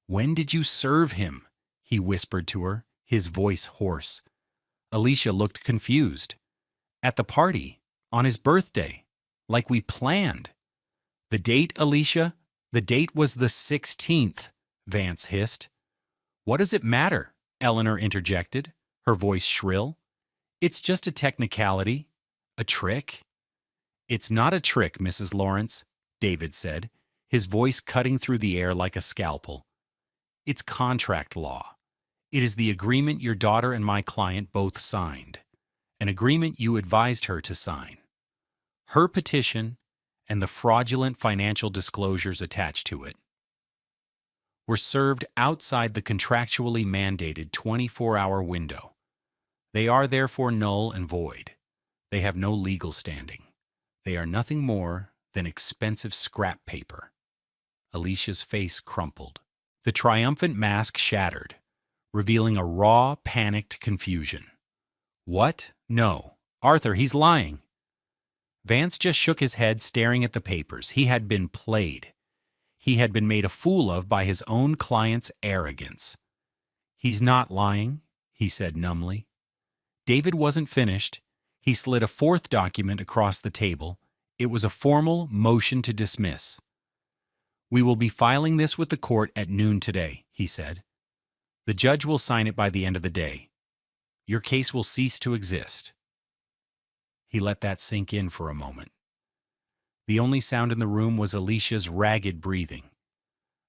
"When did you serve him?" he whispered to her, his voice hoarse. Alicia looked confused. "At the party, on his birthday, like we planned." "The date, Alicia? The date was the 16th, Vance hissed. "What does it matter?" Eleanor interjected, her voice shrill. "It's just a technicality. A trick." "It's not a trick, Mrs. Lawrence," David said, his voice cutting through the air like a scalpel. "It's contract law. It is the agreement your daughter and my client both signed, an agreement you advised her to sign. Her petition and the fraudulent financial disclosures attached to it were served outside the contractually mandated 24-hour window. They are therefore null and void. They have no legal standing. They are nothing more than expensive scrap paper." Alicia's face crumpled. The triumphant mask shattered, revealing a raw, panicked confusion. "What? No. Arthur, he's lying." Vance just shook his head, staring at the papers. He had been played. He had been made a fool of by his own client's arrogance. "He's not lying," he said numbly. David wasn't finished. He slid a 4th document across the table. It was a formal motion to dismiss. "We will be filing this with the court at noon today," he said. "The judge will sign it by the end of the day. Your case will cease to exist." He let that sink in for a moment. The only sound in the room was Alicia's ragged breathing.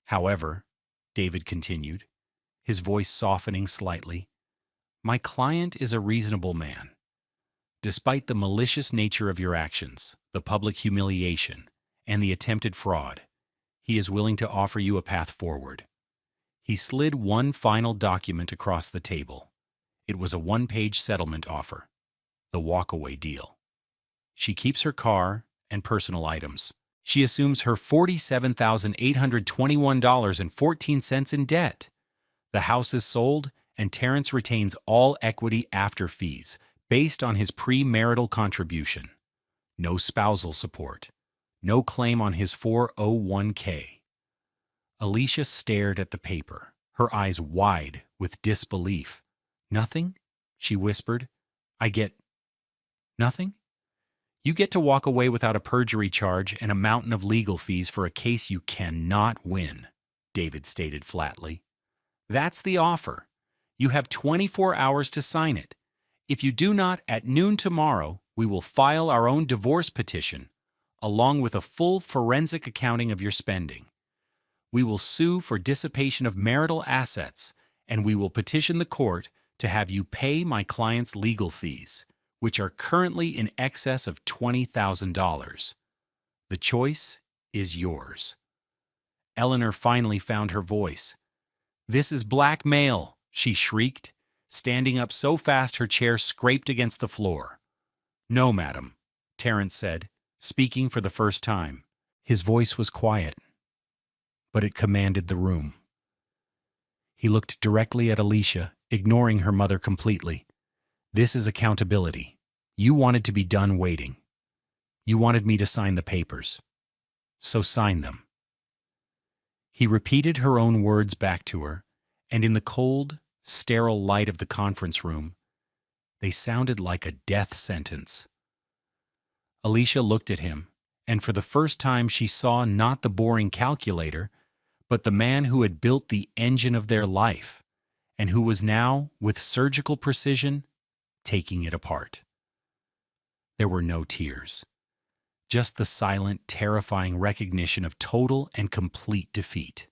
"However," David continued, his voice softening slightly, "my client is a reasonable man. Despite the malicious nature of your actions, the public humiliation, and the attempted fraud, he is willing to offer you a path forward." He slid one final document across the table. It was a 1-page settlement offer, the walkaway deal. She keeps her car and personal items. She assumes her $47,821.14 in debt. The house is sold, and Terrence retains all equity after fees, based on his premarital contribution. No spousal support. No claim on his 401k. Alicia stared at the paper, her eyes wide with disbelief. "Nothing?" she whispered. "I get nothing?" "You get to walk away without a perjury charge and a mountain of legal fees for a case you cannot win," David stated flatly. "That's the offer. You have 24 hours to sign it. If you do not, at noon tomorrow, we will file our own divorce petition, along with a full forensic accounting of your spending. We will sue for dissipation of marital assets, and we will petition the court to have you pay my client's legal fees, which are currently in excess of $20,000. The choice is yours." Eleanor finally found her voice. "This is blackmail," she shrieked, standing up so fast her chair scraped against the floor. "No, madam," Terrence said, speaking for the first time. His voice was quiet, but it commanded the room. He looked directly at Alicia, ignoring her mother completely. "This is accountability. You wanted to be done waiting. You wanted me to sign the papers. So sign them." He repeated her own words back to her, and in the cold, sterile light of the conference room, they sounded like a death sentence. Alicia looked at him, and for the first time she saw not the boring calculator, but the man who had built the engine of their life, and who was now, with surgical precision, taking it apart. There were no tears, just the silent, terrifying recognition of total and complete defeat.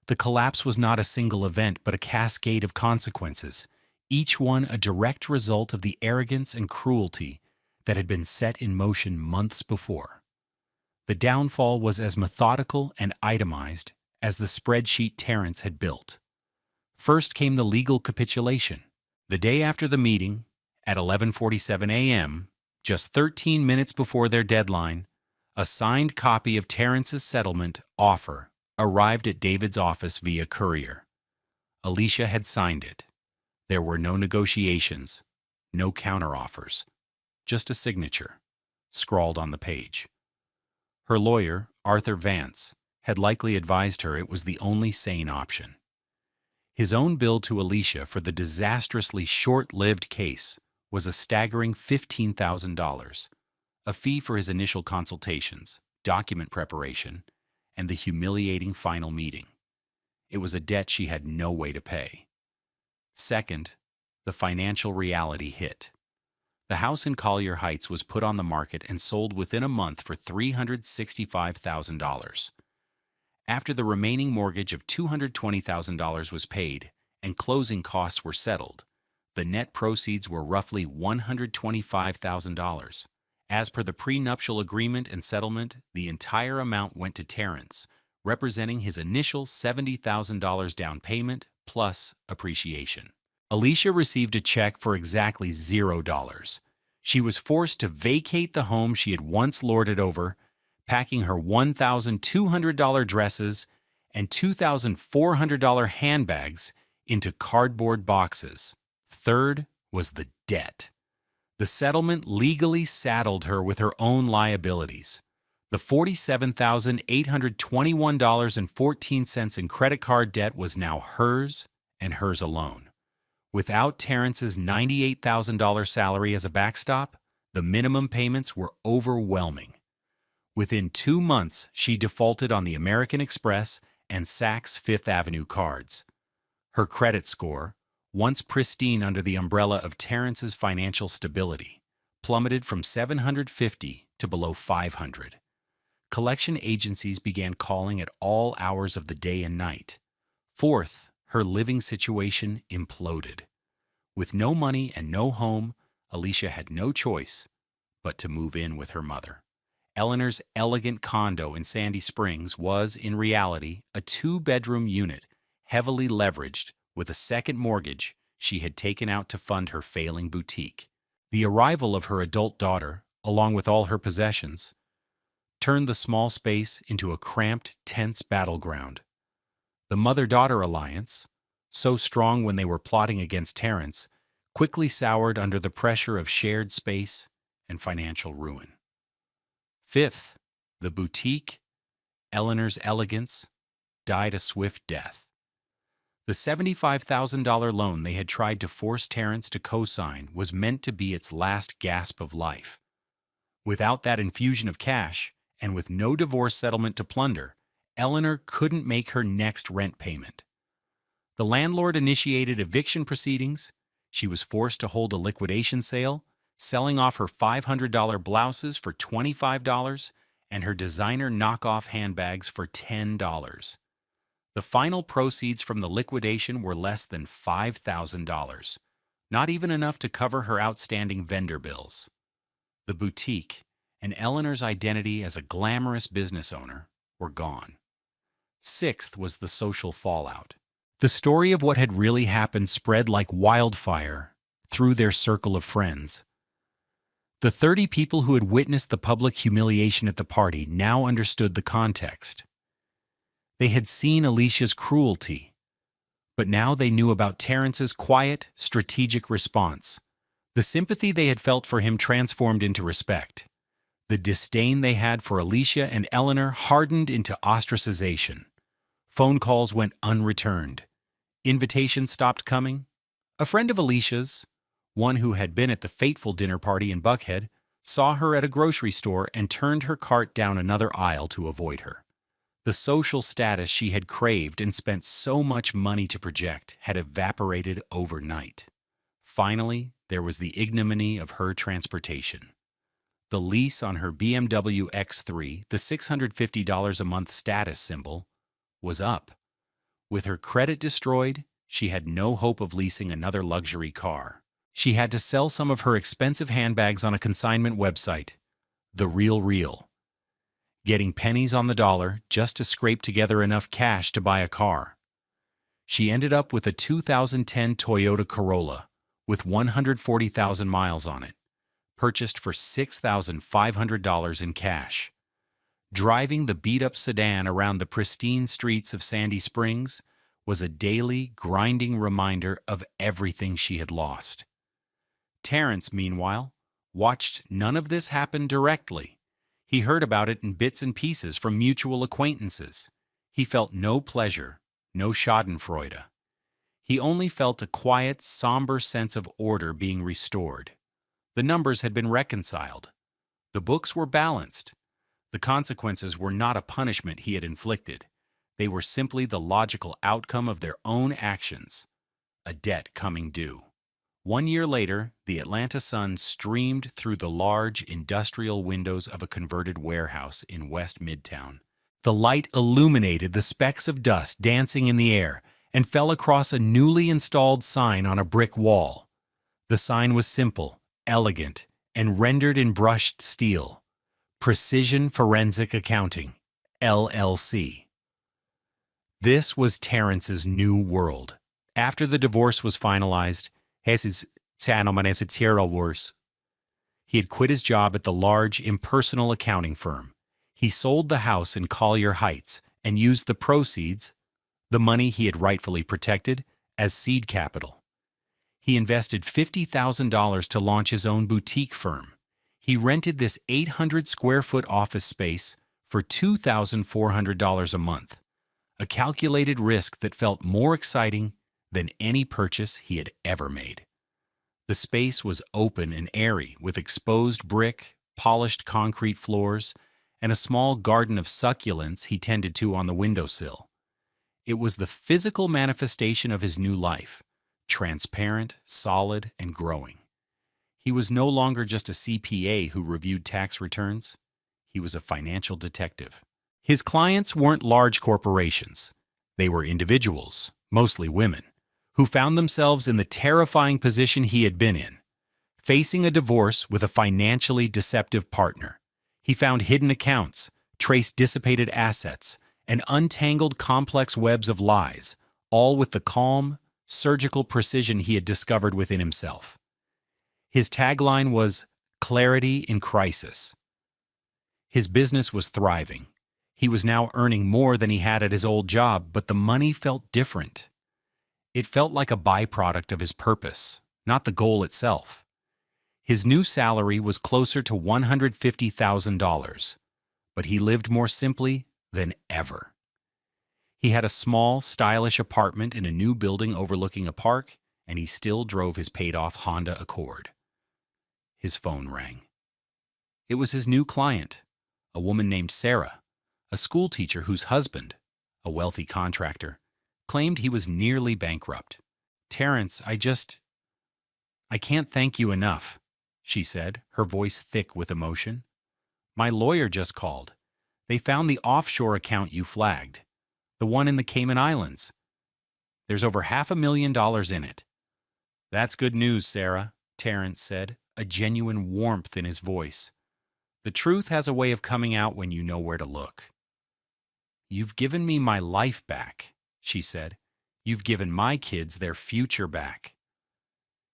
The collapse was not a single event, but a cascade of consequences, each one a direct result of the arrogance and cruelty that had been set in motion months before. The downfall was as methodical and itemized as the spreadsheet Terrence had built. First came the legal capitulation. The day after the meeting, at 11:47 a.m., just 13 minutes before their deadline, a signed copy of Terrence's settlement offer arrived at David's office via courier. Alicia had signed it. There were no negotiations, no counteroffers, just a signature, scrawled on the page. Her lawyer, Arthur Vance, had likely advised her it was the only sane option. His own bill to Alicia for the disastrously short-lived case was a staggering $15,000, a fee for his initial consultations, document preparation, and the humiliating final meeting. It was a debt she had no way to pay. Second, the financial reality hit. The house in Collier Heights was put on the market and sold within a month for $365,000. After the remaining mortgage of $220,000 was paid and closing costs were settled, the net proceeds were roughly $125,000. As per the prenuptial agreement and settlement, the entire amount went to Terrence, representing his initial $70,000 down payment plus appreciation. Alicia received a check for exactly $0. She was forced to vacate the home she had once lorded over, packing her $1,200 dresses and $2,400 handbags into cardboard boxes. Third was the debt. The settlement legally saddled her with her own liabilities. The $47,821.14 in credit card debt was now hers and hers alone. Without Terrence's $98,000 salary as a backstop, the minimum payments were overwhelming. Within 2 months, she defaulted on the American Express and Saks Fifth Avenue cards. Her credit score, once pristine under the umbrella of Terrence's financial stability, plummeted from 750 to below 500. Collection agencies began calling at all hours of the day and night. Fourth, her living situation imploded. With no money and no home, Alicia had no choice but to move in with her mother. Eleanor's elegant condo in Sandy Springs was, in reality, a 2-bedroom unit, heavily leveraged with a second mortgage she had taken out to fund her failing boutique. The arrival of her adult daughter, along with all her possessions, turned the small space into a cramped, tense battleground. The mother-daughter alliance, so strong when they were plotting against Terrence, quickly soured under the pressure of shared space and financial ruin. Fifth, the boutique, Eleanor's elegance, died a swift death. The $75,000 loan they had tried to force Terrence to co-sign was meant to be its last gasp of life. Without that infusion of cash, and with no divorce settlement to plunder, Eleanor couldn't make her next rent payment. The landlord initiated eviction proceedings. She was forced to hold a liquidation sale, selling off her $500 blouses for $25 and her designer knockoff handbags for $10. The final proceeds from the liquidation were less than $5,000, not even enough to cover her outstanding vendor bills. The boutique and Eleanor's identity as a glamorous business owner were gone. Sixth was the social fallout. The story of what had really happened spread like wildfire through their circle of friends. The 30 people who had witnessed the public humiliation at the party now understood the context. They had seen Alicia's cruelty, but now they knew about Terrence's quiet, strategic response. The sympathy they had felt for him transformed into respect. The disdain they had for Alicia and Eleanor hardened into ostracization. Phone calls went unreturned. Invitations stopped coming. A friend of Alicia's, one who had been at the fateful dinner party in Buckhead, saw her at a grocery store and turned her cart down another aisle to avoid her. The social status she had craved and spent so much money to project had evaporated overnight. Finally, there was the ignominy of her transportation. The lease on her BMW X3, the $650 a month status symbol, was up. With her credit destroyed, she had no hope of leasing another luxury car. She had to sell some of her expensive handbags on a consignment website, The Real Real, getting pennies on the dollar just to scrape together enough cash to buy a car. She ended up with a 2010 Toyota Corolla with 140,000 miles on it, purchased for $6,500 in cash. Driving the beat-up sedan around the pristine streets of Sandy Springs was a daily, grinding reminder of everything she had lost. Terrence, meanwhile, watched none of this happen directly. He heard about it in bits and pieces from mutual acquaintances. He felt no pleasure, no schadenfreude. He only felt a quiet, somber sense of order being restored. The numbers had been reconciled. The books were balanced. The consequences were not a punishment he had inflicted. They were simply the logical outcome of their own actions, a debt coming due. 1 year later, the Atlanta sun streamed through the large industrial windows of a converted warehouse in West Midtown. The light illuminated the specks of dust dancing in the air and fell across a newly installed sign on a brick wall. The sign was simple, elegant, and rendered in brushed steel. Precision Forensic Accounting, LLC. This was Terrence's new world. After the divorce was finalized, he had quit his job at the large, impersonal accounting firm. He sold the house in Collier Heights and used the proceeds, the money he had rightfully protected, as seed capital. He invested $50,000 to launch his own boutique firm. He rented this 800-square-foot office space for $2,400 a month, a calculated risk that felt more exciting than any purchase he had ever made. The space was open and airy, with exposed brick, polished concrete floors, and a small garden of succulents he tended to on the windowsill. It was the physical manifestation of his new life, transparent, solid, and growing. He was no longer just a CPA who reviewed tax returns. He was a financial detective. His clients weren't large corporations. They were individuals, mostly women, who found themselves in the terrifying position he had been in, facing a divorce with a financially deceptive partner. He found hidden accounts, traced dissipated assets, and untangled complex webs of lies, all with the calm, surgical precision he had discovered within himself. His tagline was, "Clarity in Crisis." His business was thriving. He was now earning more than he had at his old job, but the money felt different. It felt like a byproduct of his purpose, not the goal itself. His new salary was closer to $150,000, but he lived more simply than ever. He had a small, stylish apartment in a new building overlooking a park, and he still drove his paid-off Honda Accord. His phone rang. It was his new client, a woman named Sarah, a schoolteacher whose husband, a wealthy contractor, claimed he was nearly bankrupt. "Terrence, I can't thank you enough," she said, her voice thick with emotion. "My lawyer just called. They found the offshore account you flagged, the one in the Cayman Islands. There's over $500,000 in it." "That's good news, Sarah," Terrence said, a genuine warmth in his voice. "The truth has a way of coming out when you know where to look." "You've given me my life back," she said. "You've given my kids their future back."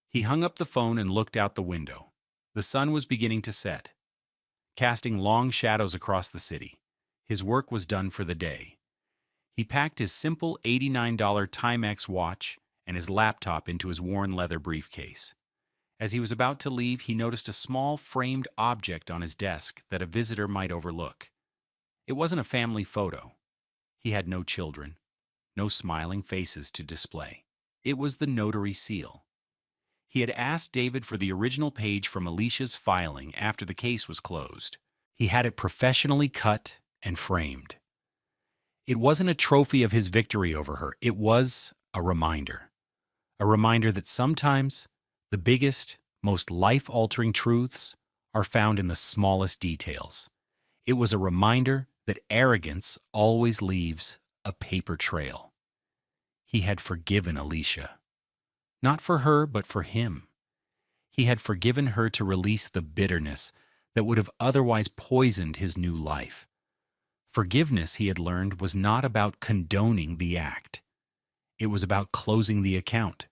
He hung up the phone and looked out the window. The sun was beginning to set, casting long shadows across the city. His work was done for the day. He packed his simple $89 Timex watch and his laptop into his worn leather briefcase. As he was about to leave, he noticed a small framed object on his desk that a visitor might overlook. It wasn't a family photo. He had no children. no smiling faces to display. It was the notary seal. He had asked David for the original page from Alicia's filing after the case was closed. He had it professionally cut and framed. It wasn't a trophy of his victory over her. It was a reminder. A reminder that sometimes the biggest, most life-altering truths are found in the smallest details. It was a reminder that arrogance always leaves a paper trail. He had forgiven Alicia. Not for her, but for him. He had forgiven her to release the bitterness that would have otherwise poisoned his new life. Forgiveness, he had learned, was not about condoning the act. It was about closing the account.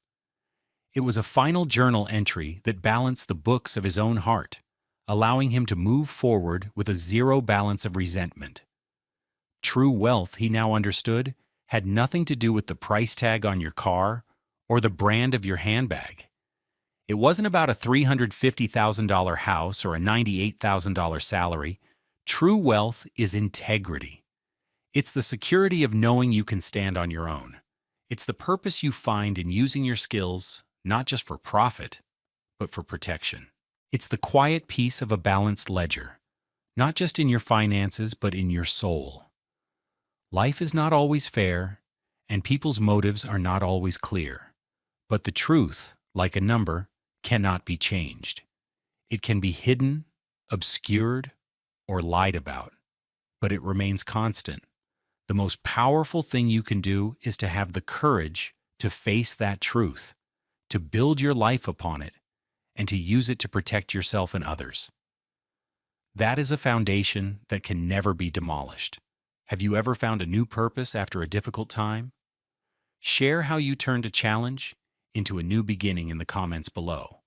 It was a final journal entry that balanced the books of his own heart, allowing him to move forward with a zero balance of resentment. True wealth, he now understood, had nothing to do with the price tag on your car or the brand of your handbag. It wasn't about a $350,000 house or a $98,000 salary. True wealth is integrity. It's the security of knowing you can stand on your own. It's the purpose you find in using your skills, not just for profit, but for protection. It's the quiet peace of a balanced ledger, not just in your finances, but in your soul. Life is not always fair, and people's motives are not always clear. But the truth, like a number, cannot be changed. It can be hidden, obscured, or lied about, but it remains constant. The most powerful thing you can do is to have the courage to face that truth, to build your life upon it, and to use it to protect yourself and others. That is a foundation that can never be demolished. Have you ever found a new purpose after a difficult time? Share how you turned a challenge into a new beginning in the comments below.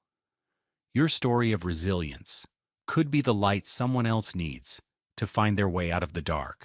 Your story of resilience could be the light someone else needs to find their way out of the dark.